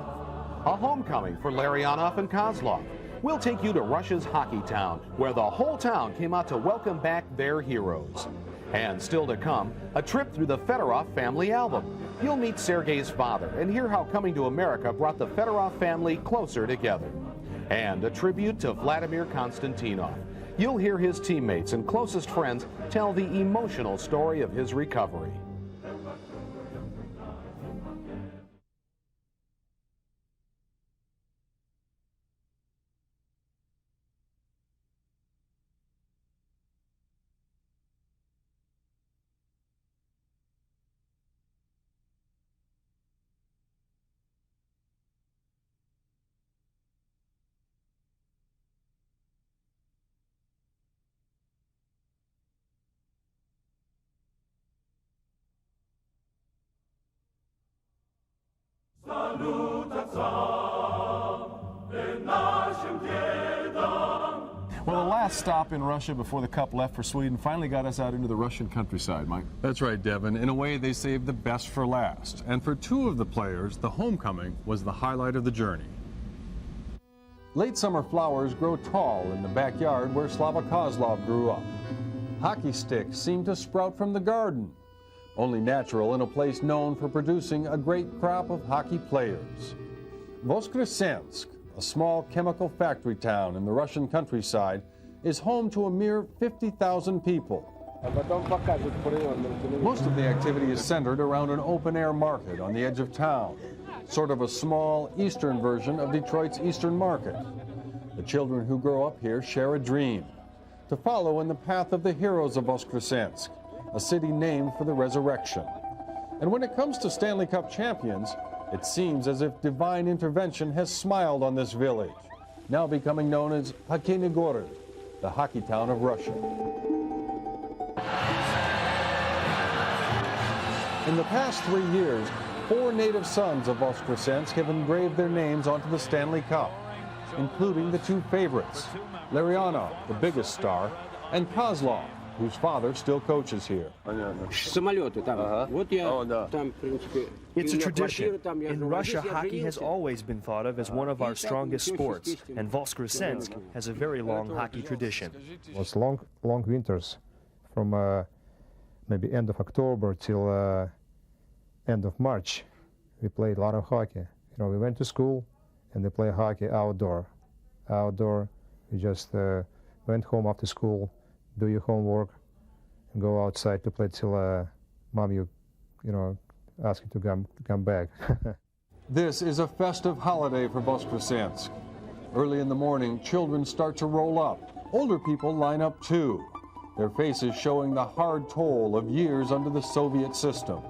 a homecoming for Larianov and Kozlov. We'll take you to Russia's Hockey Town, where the whole town came out to welcome back their heroes. And still to come, a trip through the Fedorov family album. You'll meet Sergei's father and hear how coming to America brought the Fedorov family closer together. And a tribute to Vladimir Konstantinov. You'll hear his teammates and closest friends tell the emotional story of his recovery. Well, the last stop in Russia before the Cup left for Sweden finally got us out into the Russian countryside, Mike. That's right, Devin. In a way, they saved the best for last. And for two of the players, the homecoming was the highlight of the journey. Late summer flowers grow tall in the backyard where Slava Kozlov grew up. Hockey sticks seem to sprout from the garden, only natural in a place known for producing a great crop of hockey players. Voskresensk, a small chemical factory town in the Russian countryside, is home to a mere 50,000 people. Most of the activity is centered around an open-air market on the edge of town, sort of a small eastern version of Detroit's Eastern Market. The children who grow up here share a dream, to follow in the path of the heroes of Voskresensk, a city named for the resurrection. And when it comes to Stanley Cup champions, it seems as if divine intervention has smiled on this village, now becoming known as Hockeyny Gorod, the hockey town of Russia. In the past 3 years, 4 native sons of Voskresensk have engraved their names onto the Stanley Cup, including the 2 favorites, Larianov, the biggest star, and Kozlov, whose father still coaches here. It's a tradition. In Russia, hockey has always been thought of as one of our strongest sports, and Voskresensk has a very long hockey tradition. It was long winters from maybe end of October till end of March. We played a lot of hockey. You know, we went to school and they play hockey outdoor. We just went home after school, do your homework, and go outside to play till mom, you know, ask you to come back. This is a festive holiday for Voskresensk. Early in the morning, children start to roll up. Older people line up too, their faces showing the hard toll of years under the Soviet system.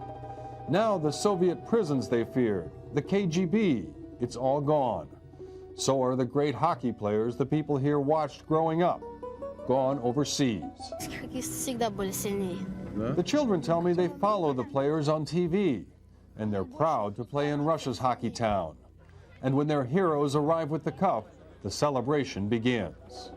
Now the Soviet prisons they feared, the KGB, it's all gone. So are the great hockey players the people here watched growing up, gone overseas. The children tell me they follow the players on TV, and they're proud to play in Russia's hockey town. And when their heroes arrive with the cup, the celebration begins.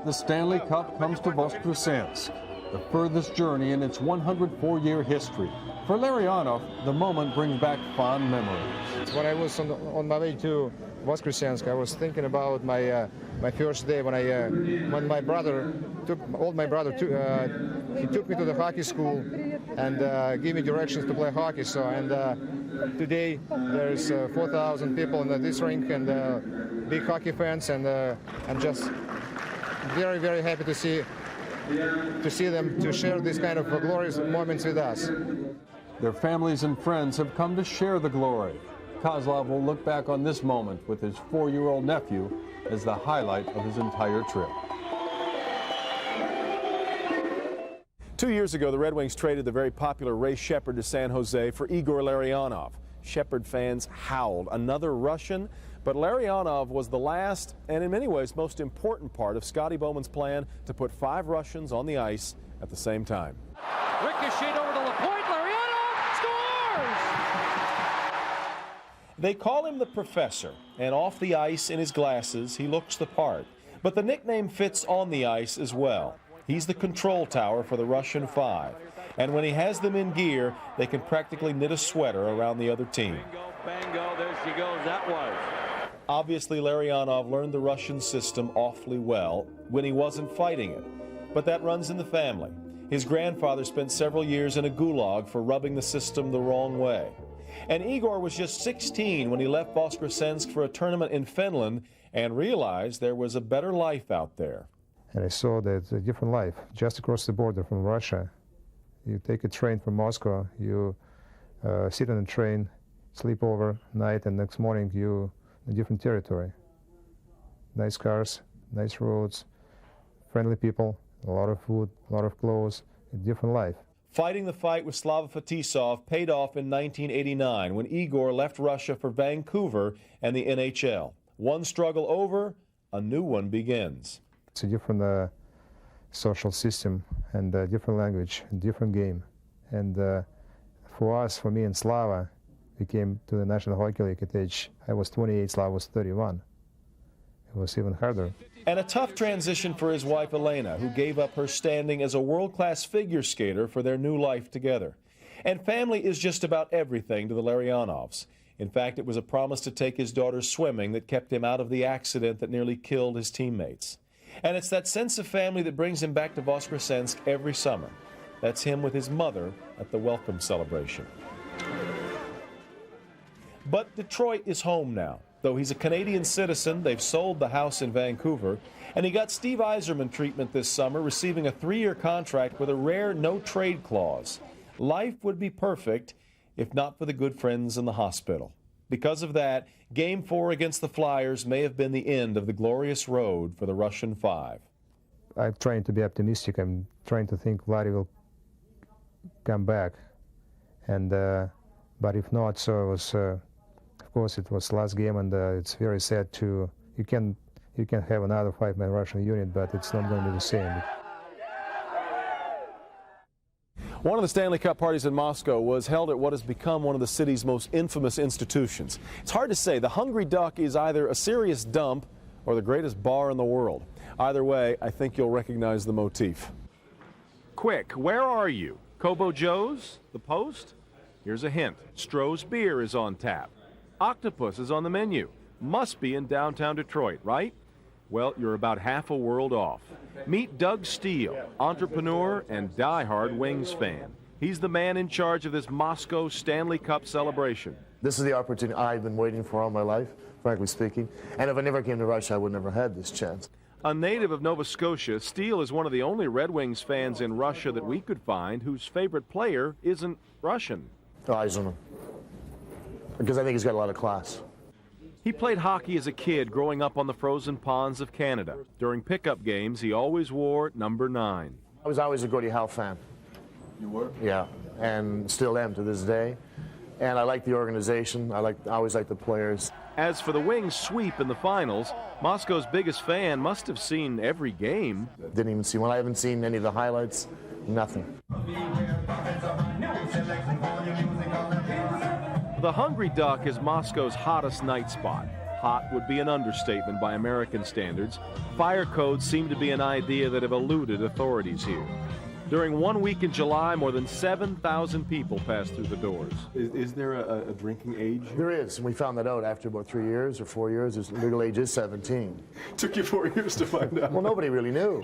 The Stanley Cup comes to Voskresensk, the furthest journey in its 104-year history. For Larianov, the moment brings back fond memories. When I was on my way to Voskresensk, I was thinking about my first day when my brother took he took me to the hockey school and gave me directions to play hockey. So today there's 4,000 people in this rink and big hockey fans, and I'm just very, very happy to see them to share these kind of glorious moments with us. Their families and friends have come to share the glory. Kozlov will look back on this moment with his 4-year-old nephew as the highlight of his entire trip. 2 years ago, the Red Wings traded the very popular Ray Shepherd to San Jose for Igor Larianov. Shepherd fans howled. Another Russian? But Larianov was the last and in many ways most important part of Scotty Bowman's plan to put 5 Russians on the ice at the same time. Ricocheted over to LaPointe. Larianov scores! They call him the Professor, and off the ice in his glasses, he looks the part. But the nickname fits on the ice as well. He's the control tower for the Russian 5. And when he has them in gear, they can practically knit a sweater around the other team. Bango, there she goes. That was. Obviously, Larianov learned the Russian system awfully well when he wasn't fighting it. But that runs in the family. His grandfather spent several years in a gulag for rubbing the system the wrong way. And Igor was just 16 when he left Voskresensk for a tournament in Finland and realized there was a better life out there. And I saw that it's a different life, just across the border from Russia. You take a train from Moscow, you sit on a train, sleep overnight, and next morning you in a different territory. Nice cars, nice roads, friendly people, a lot of food, a lot of clothes, a different life. Fighting the fight with Slava Fetisov paid off in 1989 when Igor left Russia for Vancouver and the NHL. One struggle over, a new one begins. It's a different social system and a different language, a different game. And for us, for me and Slava, we came to the National Hockey League at age, I was 28, Slava was 31. It was even harder. And a tough transition for his wife Elena, who gave up her standing as a world-class figure skater for their new life together. And family is just about everything to the Larianovs. In fact, it was a promise to take his daughter swimming that kept him out of the accident that nearly killed his teammates. And it's that sense of family that brings him back to Voskresensk every summer. That's him with his mother at the welcome celebration. But Detroit is home now. Though he's a Canadian citizen, they've sold the house in Vancouver, and he got Steve Yzerman treatment this summer, receiving a 3-year contract with a rare no-trade clause. Life would be perfect if not for the good friends in the hospital. Because of that, Game 4 against the Flyers may have been the end of the glorious road for the Russian 5. I'm trying to be optimistic. I'm trying to think Vlady will come back. And but if not, so it was, of course, it was last game, and it's very sad to, you can have another 5-man Russian unit, but it's not going to be the same. One of the Stanley Cup parties in Moscow was held at what has become one of the city's most infamous institutions. It's hard to say. The Hungry Duck is either a serious dump or the greatest bar in the world. Either way, I think you'll recognize the motif. Quick, where are you? Kobo Joe's? The Post? Here's a hint. Stroh's beer is on tap. Octopus is on the menu. Must be in downtown Detroit, right? Well, you're about half a world off. Meet Doug Steele, entrepreneur and diehard Wings fan. He's the man in charge of this Moscow Stanley Cup celebration. This is the opportunity I've been waiting for all my life, frankly speaking. And if I never came to Russia, I would never have had this chance. A native of Nova Scotia, Steele is one of the only Red Wings fans in Russia that we could find whose favorite player isn't Russian. Yzerman. Because I think he's got a lot of class. He played hockey as a kid growing up on the frozen ponds of Canada. During pickup games, he always wore number 9. I was always a Gordie Howe fan. You were? Yeah, and still am to this day. And I like the organization. I always like the players. As for the Wings' sweep in the finals, Moscow's biggest fan must have seen every game. Didn't even see one. I haven't seen any of the highlights. Nothing. The Hungry Duck is Moscow's hottest night spot. Hot would be an understatement by American standards. Fire codes seem to be an idea that have eluded authorities here. During 1 week in July, more than 7,000 people passed through the doors. Is there a drinking age? There is, and we found that out after about 3 years or 4 years. The legal age is 17. Took you 4 years to find out. Well, nobody really knew.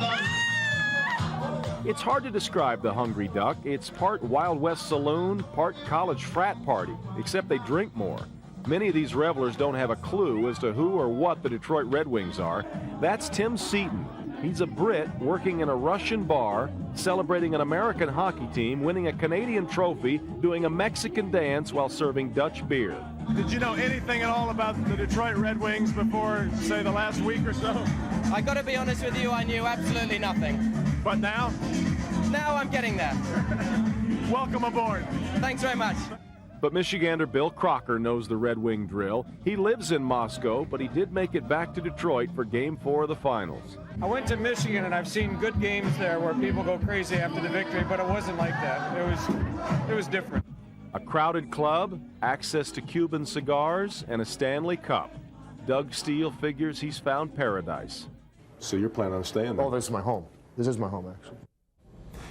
It's hard to describe the Hungry Duck. It's part Wild West saloon, part college frat party, except they drink more. Many of these revelers don't have a clue as to who or what the Detroit Red Wings are. That's Tim Seaton. He's a Brit working in a Russian bar, celebrating an American hockey team, winning a Canadian trophy, doing a Mexican dance while serving Dutch beer. Did you know anything at all about the Detroit Red Wings before, say, the last week or so? I gotta be honest with you, I knew absolutely nothing. But now? Now I'm getting there. Welcome aboard. Thanks very much. But Michigander Bill Crocker knows the Red Wing drill. He lives in Moscow, but he did make it back to Detroit for Game 4 of the finals. I went to Michigan, and I've seen good games there where people go crazy after the victory, but it wasn't like that. It was different. A crowded club, access to Cuban cigars, and a Stanley Cup. Doug Steele figures he's found paradise. So you're planning on staying there? Oh, this is my home. This is my home, actually.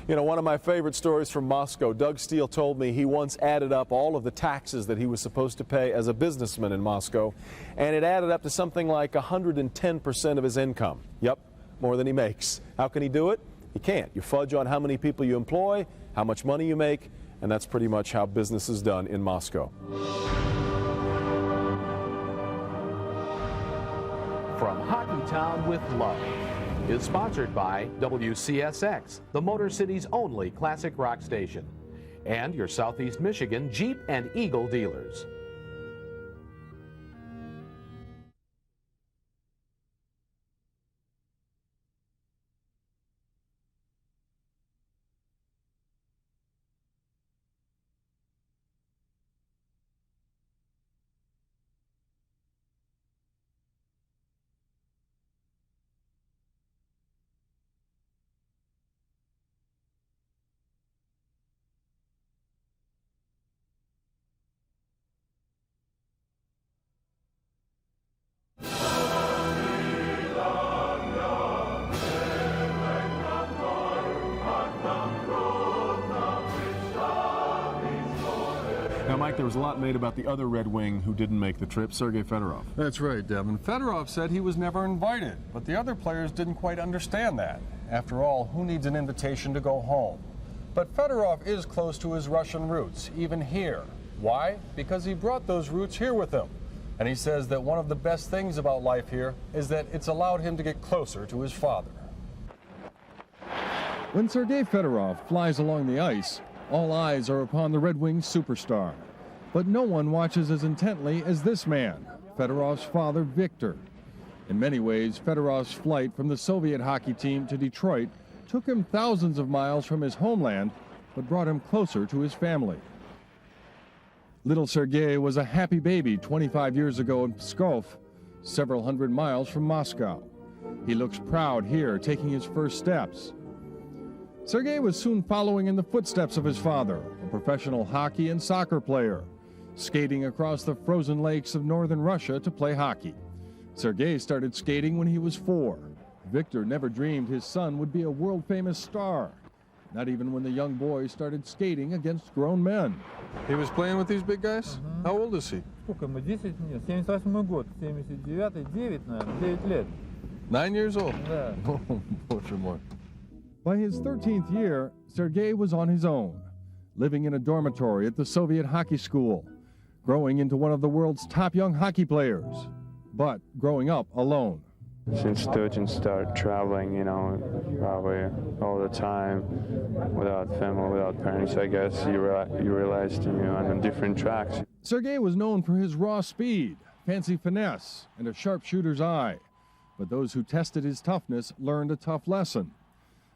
You know, one of my favorite stories from Moscow, Doug Steele told me he once added up all of the taxes that he was supposed to pay as a businessman in Moscow, and it added up to something like 110% of his income. Yep, more than he makes. How can he do it? He can't. You fudge on how many people you employ, how much money you make, and that's pretty much how business is done in Moscow. From Hockey Town with Love is sponsored by WCSX, the Motor City's only classic rock station, and your Southeast Michigan Jeep and Eagle dealers. Now, Mike, there was a lot made about the other Red Wing who didn't make the trip, Sergei Fedorov. That's right, Devin. Fedorov said he was never invited, but the other players didn't quite understand that. After all, who needs an invitation to go home? But Fedorov is close to his Russian roots, even here. Why? Because he brought those roots here with him. And he says that one of the best things about life here is that it's allowed him to get closer to his father. When Sergei Fedorov flies along the ice, all eyes are upon the Red Wings superstar. But no one watches as intently as this man, Fedorov's father, Victor. In many ways, Fedorov's flight from the Soviet hockey team to Detroit took him thousands of miles from his homeland, but brought him closer to his family. Little Sergei was a happy baby 25 years ago in Pskov, several hundred miles from Moscow. He looks proud here, taking his first steps. Sergei was soon following in the footsteps of his father, a professional hockey and soccer player, skating across the frozen lakes of northern Russia to play hockey. Sergei started skating when he was 4. Victor never dreamed his son would be a world-famous star, not even when the young boy started skating against grown men. He was playing with these big guys? How old is he? 9 years old? By his 13th year, Sergei was on his own, living in a dormitory at the Soviet hockey school, growing into one of the world's top young hockey players, but growing up alone. Since 13, started traveling, you know, probably all the time, without family, without parents, I guess. You realized you're on different tracks. Sergei was known for his raw speed, fancy finesse, and a sharpshooter's eye. But those who tested his toughness learned a tough lesson.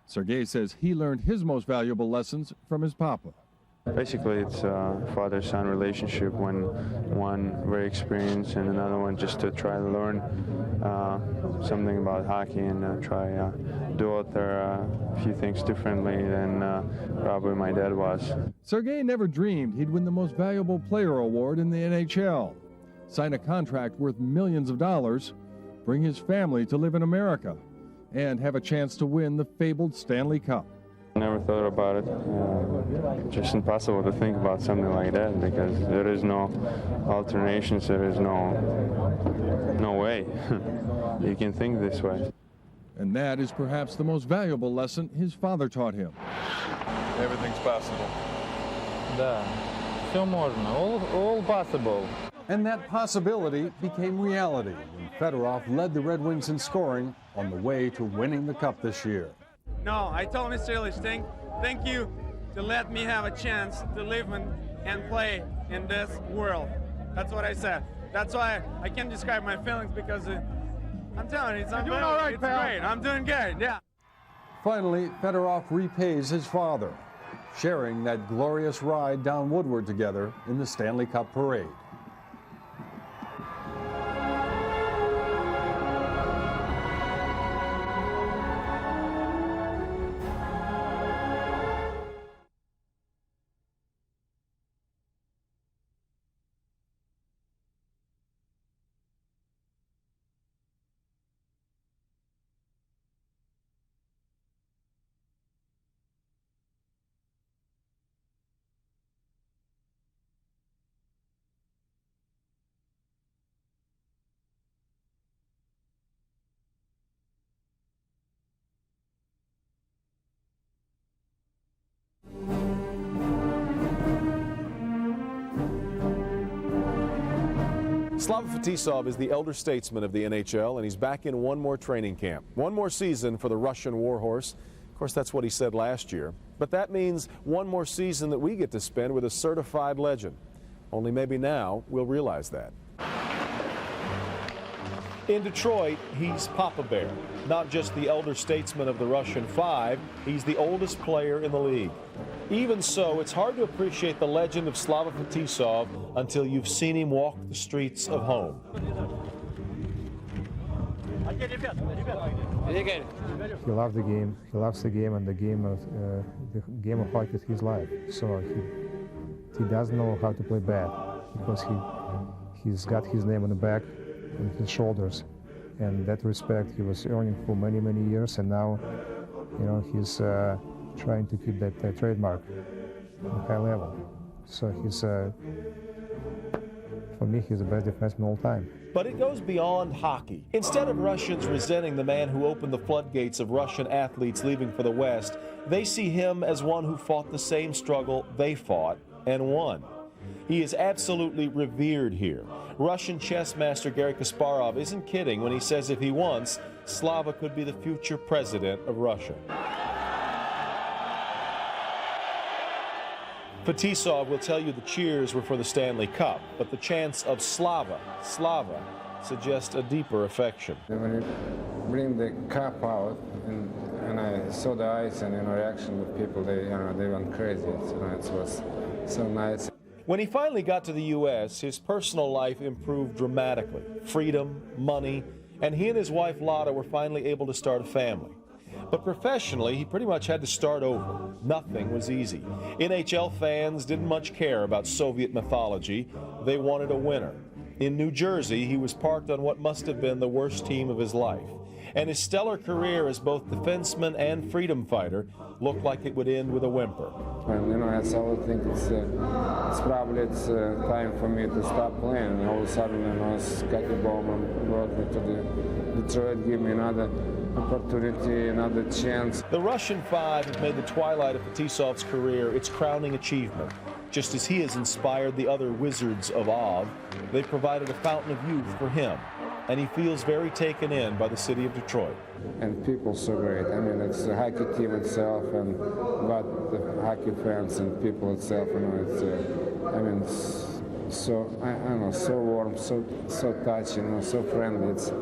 Sergei says he learned his most valuable lessons from his papa. Basically, it's a father-son relationship when one very experienced and another one just to try to learn something about hockey and try do out there a few things differently than probably my dad was. Sergei never dreamed he'd win the most valuable player award in the NHL, sign a contract worth millions of dollars, bring his family to live in America, and have a chance to win the fabled Stanley Cup. I never thought about it. Just impossible to think about something like that because there is no alternations, there is no way you can think this way. And that is perhaps the most valuable lesson his father taught him. Everything's possible. Да, все можно, all possible. And that possibility became reality when Fedorov led the Red Wings in scoring on the way to winning the Cup this year. No, I told Mr. Illich, thank you to let me have a chance to live and play in this world. That's what I said. That's why I can't describe my feelings because I'm telling you, I'm doing all right, pal. Great. I'm doing good, yeah. Finally, Fedorov repays his father. sharing that glorious ride down Woodward together in the Stanley Cup parade. Slava Fetisov is the elder statesman of the NHL, and he's back in one more training camp. One more season for the Russian warhorse. Of course, that's what he said last year. But that means one more season that we get to spend with a certified legend. Only maybe now we'll realize that. In Detroit, he's Papa Bear. Not just the elder statesman of the Russian Five, he's the oldest player in the league. Even so, it's hard to appreciate the legend of Slava Fetisov until you've seen him walk the streets of home. He loves the game. He loves the game, and the game of hockey is his life. So he doesn't know how to play bad because he's got his name on the back and his shoulders, and that respect he was earning for many, many years, and now, you know, he's trying to keep that trademark on a high level. So he's, for me, he's the best defenseman of all time. But it goes beyond hockey. Instead of Russians resenting the man who opened the floodgates of Russian athletes leaving for the West, they see him as one who fought the same struggle they fought and won. He is absolutely revered here. Russian chess master Garry Kasparov isn't kidding when he says if he wants, Slava could be the future president of Russia. Fetisov will tell you the cheers were for the Stanley Cup, but the chants of Slava suggest a deeper affection. When you bring the cup out, and I saw the eyes and reaction of people, they went crazy. It was so nice. When he finally got to the U.S., his personal life improved dramatically. Freedom, money, and he and his wife Vlady were finally able to start a family. But professionally, he pretty much had to start over. Nothing was easy. NHL fans didn't much care about Soviet mythology. They wanted a winner. In New Jersey, he was parked on what must have been the worst team of his life. And his stellar career as both defenseman and freedom fighter looked like it would end with a whimper. And, I always think it's probably time for me to stop playing. And all of a sudden, Scotty Bowman brought me to the Detroit, gave me another opportunity, another chance. The Russian Five have made the twilight of Fetisov's career its crowning achievement. Just as he has inspired the other Wizards of Oz, they've provided a fountain of youth for him. And he feels very taken in by the city of Detroit. And people so great. I mean, it's the hockey team itself, and but the hockey fans and people itself. It's so I don't know, so warm, so touching, so friendly. It's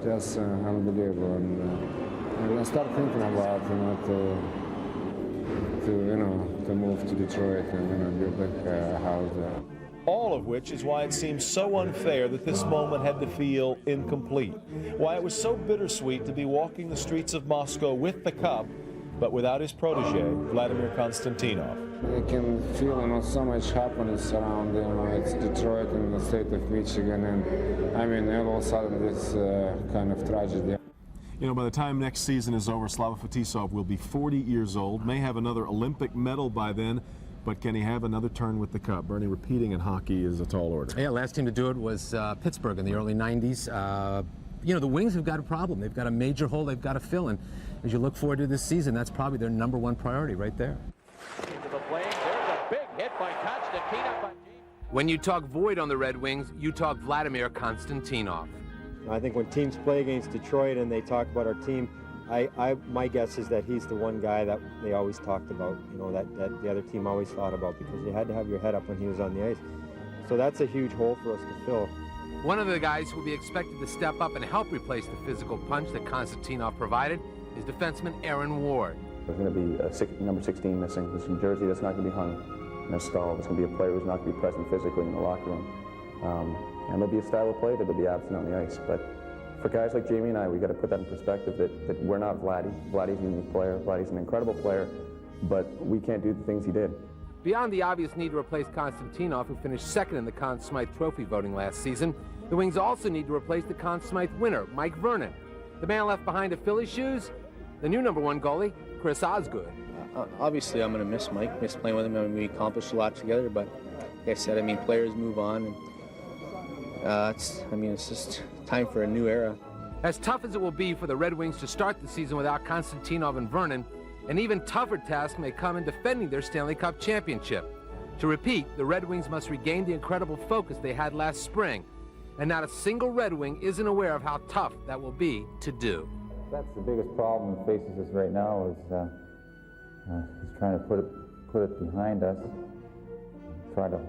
just unbelievable. And I start thinking about to move to Detroit and build a house there. All of which is why it seems so unfair that this moment had to feel incomplete. Why it was so bittersweet to be walking the streets of Moscow with the cup, but without his protege, Vladimir Konstantinov. You can feel, so much happiness around, it's Detroit and the state of Michigan, and all of a sudden this kind of tragedy. By the time next season is over, Slava Fetisov will be 40 years old, may have another Olympic medal by then, but can he have another turn with the cup? Bernie, repeating in hockey is a tall order. Yeah, last team to do it was Pittsburgh in the early 90s. The Wings have got a problem. They've got a major hole they've got to fill, and as you look forward to this season, that's probably their #1 priority right there. When you talk void on the Red Wings, you talk Vladimir Konstantinov. I think when teams play against Detroit and they talk about our team, my guess is that he's the one guy that they always talked about, that the other team always thought about, because you had to have your head up when he was on the ice. So that's a huge hole for us to fill. One of the guys who will be expected to step up and help replace the physical punch that Konstantinov provided is defenseman Aaron Ward. There's going to be a number 16 missing. There's some jersey that's not going to be hung in a stall. There's going to be a player who's not going to be present physically in the locker room. And there'll be a style of play that'll be absent on the ice. But for guys like Jamie and I, we've got to put that in perspective that we're not Vlady. Vlady's a unique player. Vlady's an incredible player, but we can't do the things he did. Beyond the obvious need to replace Konstantinov, who finished second in the Conn Smythe Trophy voting last season, the Wings also need to replace the Conn Smythe winner, Mike Vernon. The man left behind to fill his shoes, the new #1 goalie, Chris Osgood. Obviously, I'm going to miss Mike, miss playing with him. I mean, we accomplished a lot together, but like I said, I mean, players move on. And, it's just time for a new era. As tough as it will be for the Red Wings to start the season without Konstantinov and Vernon, an even tougher task may come in defending their Stanley Cup championship. To repeat, the Red Wings must regain the incredible focus they had last spring, and not a single Red Wing isn't aware of how tough that will be to do. That's the biggest problem that faces us right now is trying to put it behind us, try to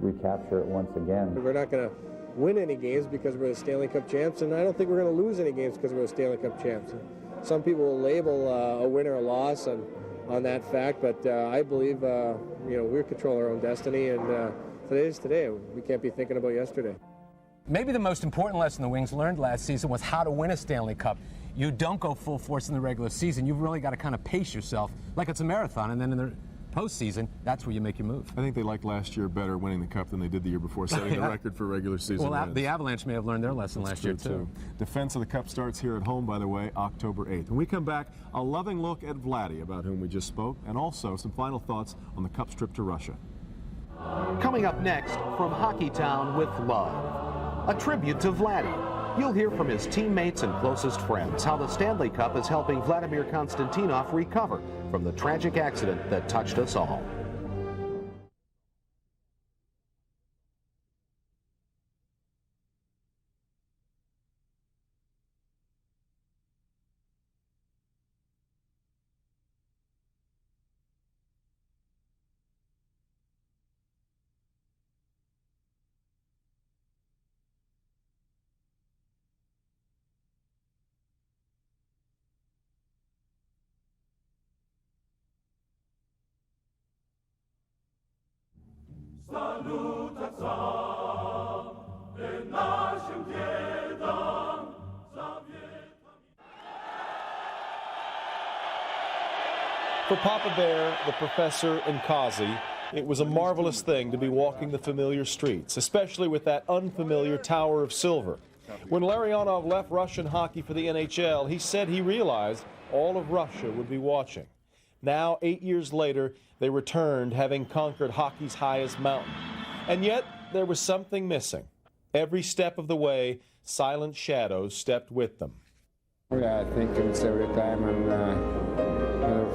recapture it once again. We're not going to win any games because we're the Stanley Cup champs, and I don't think we're going to lose any games because we're the Stanley Cup champs. Some people will label a win or a loss on that fact, but I believe we control our own destiny, and today is today. We can't be thinking about yesterday. Maybe the most important lesson the Wings learned last season was how to win a Stanley Cup. You don't go full force in the regular season. You've really got to kind of pace yourself like it's a marathon, and then in the postseason, that's where you make your move. I think they liked last year better winning the Cup than they did the year before, setting the record for regular season wins. The Avalanche may have learned their lesson last year, too. Defense of the Cup starts here at home, by the way, October 8th. When we come back, a loving look at Vlady, about whom we just spoke, and also some final thoughts on the Cup's trip to Russia. Coming up next, from Hockeytown with Love, a tribute to Vlady. You'll hear from his teammates and closest friends how the Stanley Cup is helping Vladimir Konstantinov recover from the tragic accident that touched us all. For Papa Bear, the professor, and Kazi, it was a marvelous thing to be walking the familiar streets, especially with that unfamiliar Tower of Silver. When Larianov left Russian hockey for the NHL, he said he realized all of Russia would be watching. Now, 8 years later, they returned, having conquered hockey's highest mountain. And yet, there was something missing. Every step of the way, silent shadows stepped with them. Yeah, I think it's every time, and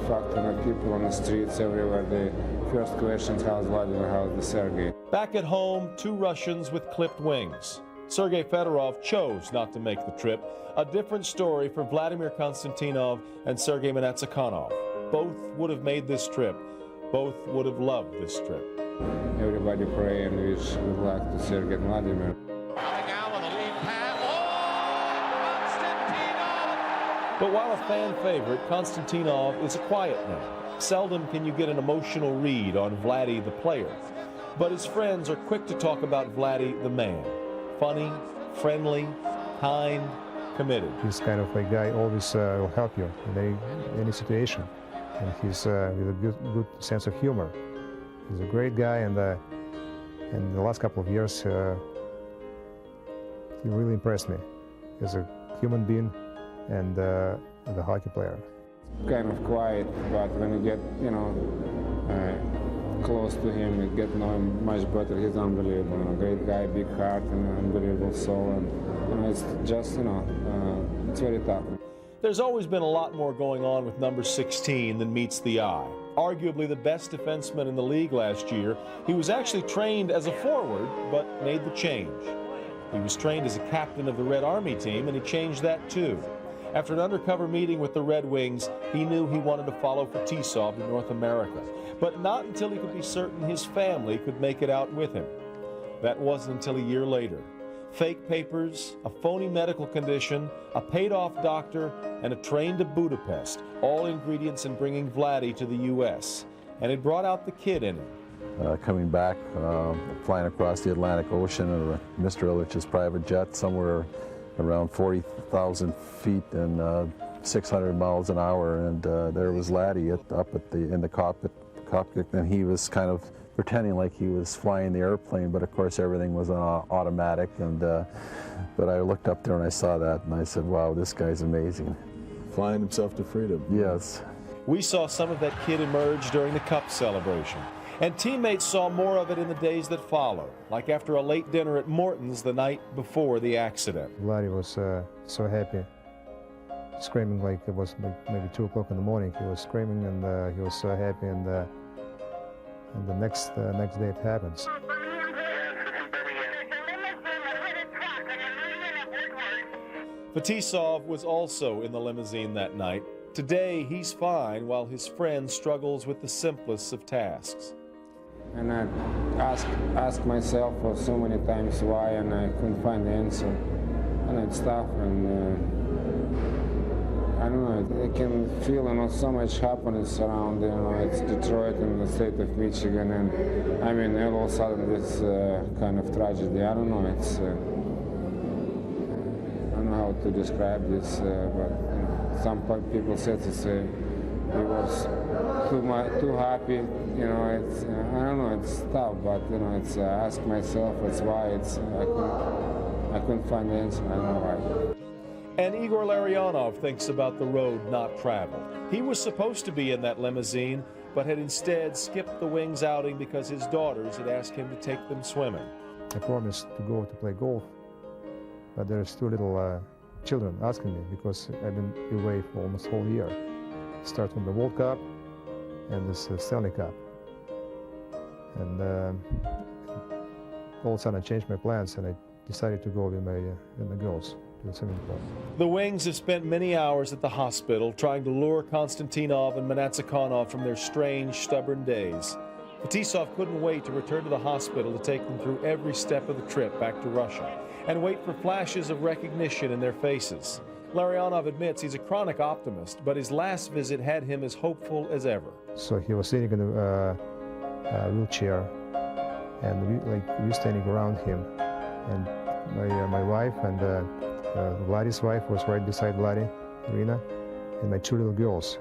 factor people on the streets everywhere. The first questions, how's Vladimir, how's the Sergei? Back at home, 2 Russians with clipped wings. Sergei Fedorov chose not to make the trip. A different story for Vladimir Konstantinov and Sergei Manatsakanov. Both would have made this trip. Both would have loved this trip. Everybody pray and wish good luck to Sergei and Vladimir. But while a fan favorite, Konstantinov is a quiet man. Seldom can you get an emotional read on Vlady the player. But his friends are quick to talk about Vlady the man. Funny, friendly, kind, committed. He's kind of a guy always will help you in any situation. And he's with a good sense of humor. He's a great guy, and in the last couple of years, he really impressed me as a human being and a hockey player. Kind of quiet, but when you get, close to him, you get to know him much better. He's unbelievable, great guy, big heart, and unbelievable soul, and it's just, it's very tough. There's always been a lot more going on with number 16 than meets the eye. Arguably the best defenseman in the league last year, he was actually trained as a forward, but made the change. He was trained as a captain of the Red Army team, and he changed that too. After an undercover meeting with the Red Wings, he knew he wanted to follow Fetisov to North America, but not until he could be certain his family could make it out with him. That wasn't until a year later. fake papers, a phony medical condition, a paid-off doctor, and a train to Budapest, all ingredients in bringing Vlady to the U.S. And it brought out the kid in him. Coming back, flying across the Atlantic Ocean in Mr. Ilitch's private jet, somewhere around 40,000 feet and 600 miles an hour, and there was Laddie in the cockpit, and he was kind of pretending like he was flying the airplane, but of course everything was automatic. And but I looked up there and I saw that, and I said, "Wow, this guy's amazing." Flying himself to freedom. Yes. We saw some of that kid emerge during the Cup celebration, and teammates saw more of it in the days that followed, like after a late dinner at Morton's the night before the accident. Vlady was so happy, screaming like it was maybe 2 o'clock in the morning. He was screaming, and he was so happy, and the next day it happens. Fetisov was also in the limousine that night. Today, he's fine while his friend struggles with the simplest of tasks. And I asked myself for so many times why, and I couldn't find the answer. And it's tough, and I don't know, I can feel, so much happiness around, it's Detroit and the state of Michigan, and I mean, all of a sudden this kind of tragedy, I don't know, it's, I don't know how to describe this, but some people said he was too happy, it's, I don't know, it's tough, but, it's, I ask myself, it's why, I couldn't find the answer, I don't know why. And Igor Larianov thinks about the road not traveled. He was supposed to be in that limousine, but had instead skipped the Wings outing because his daughters had asked him to take them swimming. I promised to go to play golf, but there's 2 little children asking me because I've been away for almost a whole year. Start from the World Cup and this Stanley Cup. And all of a sudden I changed my plans and I decided to go with my girls. The Wings have spent many hours at the hospital trying to lure Konstantinov and Manatsakonov from their strange, stubborn days. Fetisov couldn't wait to return to the hospital to take them through every step of the trip back to Russia and wait for flashes of recognition in their faces. Larianov admits he's a chronic optimist, but his last visit had him as hopeful as ever. So he was sitting in a wheelchair, and we were standing around him, and my wife and Vlady's wife was right beside Vlady, Irina, and my 2 little girls.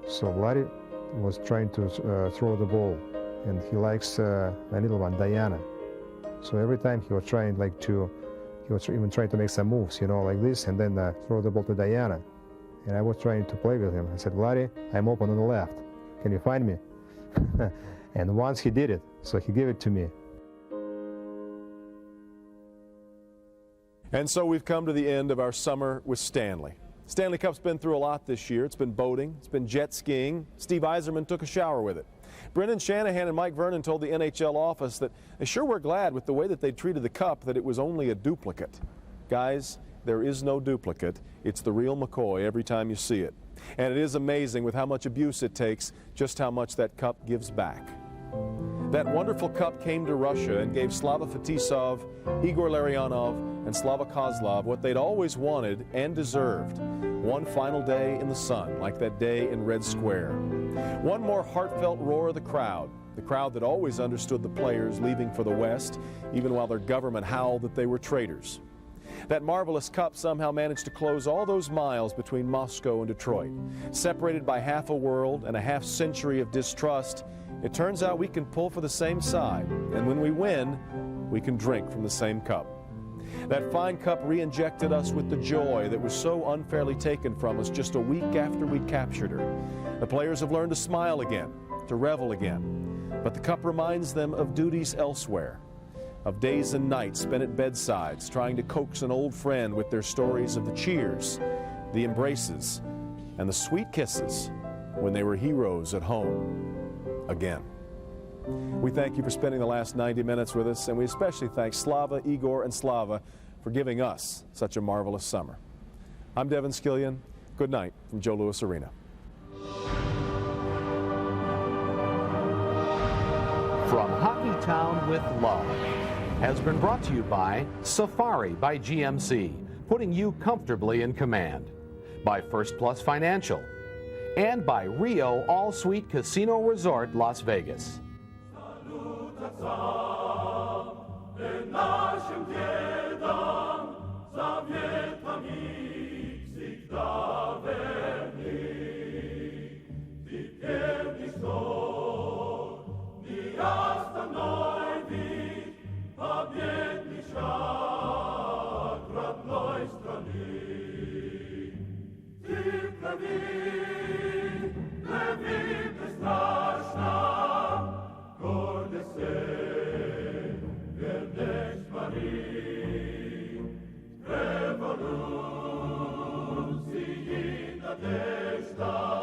So Vlady was trying to throw the ball, and he likes my little one, Diana. So every time he was trying he was even trying to make some moves, like this, and then throw the ball to Diana. And I was trying to play with him. I said, Vlady, I'm open on the left. Can you find me? And once he did it, so he gave it to me. And so we've come to the end of our summer with Stanley. Stanley Cup's been through a lot this year. It's been boating, it's been jet skiing. Steve Yzerman took a shower with it. Brendan Shanahan and Mike Vernon told the NHL office that they sure were glad with the way that they treated the Cup that it was only a duplicate. Guys, there is no duplicate. It's the real McCoy every time you see it. And it is amazing with how much abuse it takes, just how much that Cup gives back. That wonderful Cup came to Russia and gave Slava Fetisov, Igor Larianov, and Slava Kozlov what they'd always wanted and deserved. One final day in the sun, like that day in Red Square. One more heartfelt roar of the crowd that always understood the players leaving for the West, even while their government howled that they were traitors. That marvelous Cup somehow managed to close all those miles between Moscow and Detroit. Separated by half a world and a half century of distrust, it turns out we can pull for the same side, and when we win, we can drink from the same cup. That fine cup re-injected us with the joy that was so unfairly taken from us just a week after we'd captured her. The players have learned to smile again, to revel again, but the cup reminds them of duties elsewhere, of days and nights spent at bedsides trying to coax an old friend with their stories of the cheers, the embraces, and the sweet kisses when they were heroes at home again. We thank you for spending the last 90 minutes with us, and we especially thank Slava, Igor, and Slava for giving us such a marvelous summer. I'm Devin Skillion. Good night from Joe Louis Arena. From Hockey Town with love has been brought to you by Safari by GMC, putting you comfortably in command, by First Plus Financial, and by Rio All-Suite Casino Resort, Las Vegas. Revolucji nadeszła.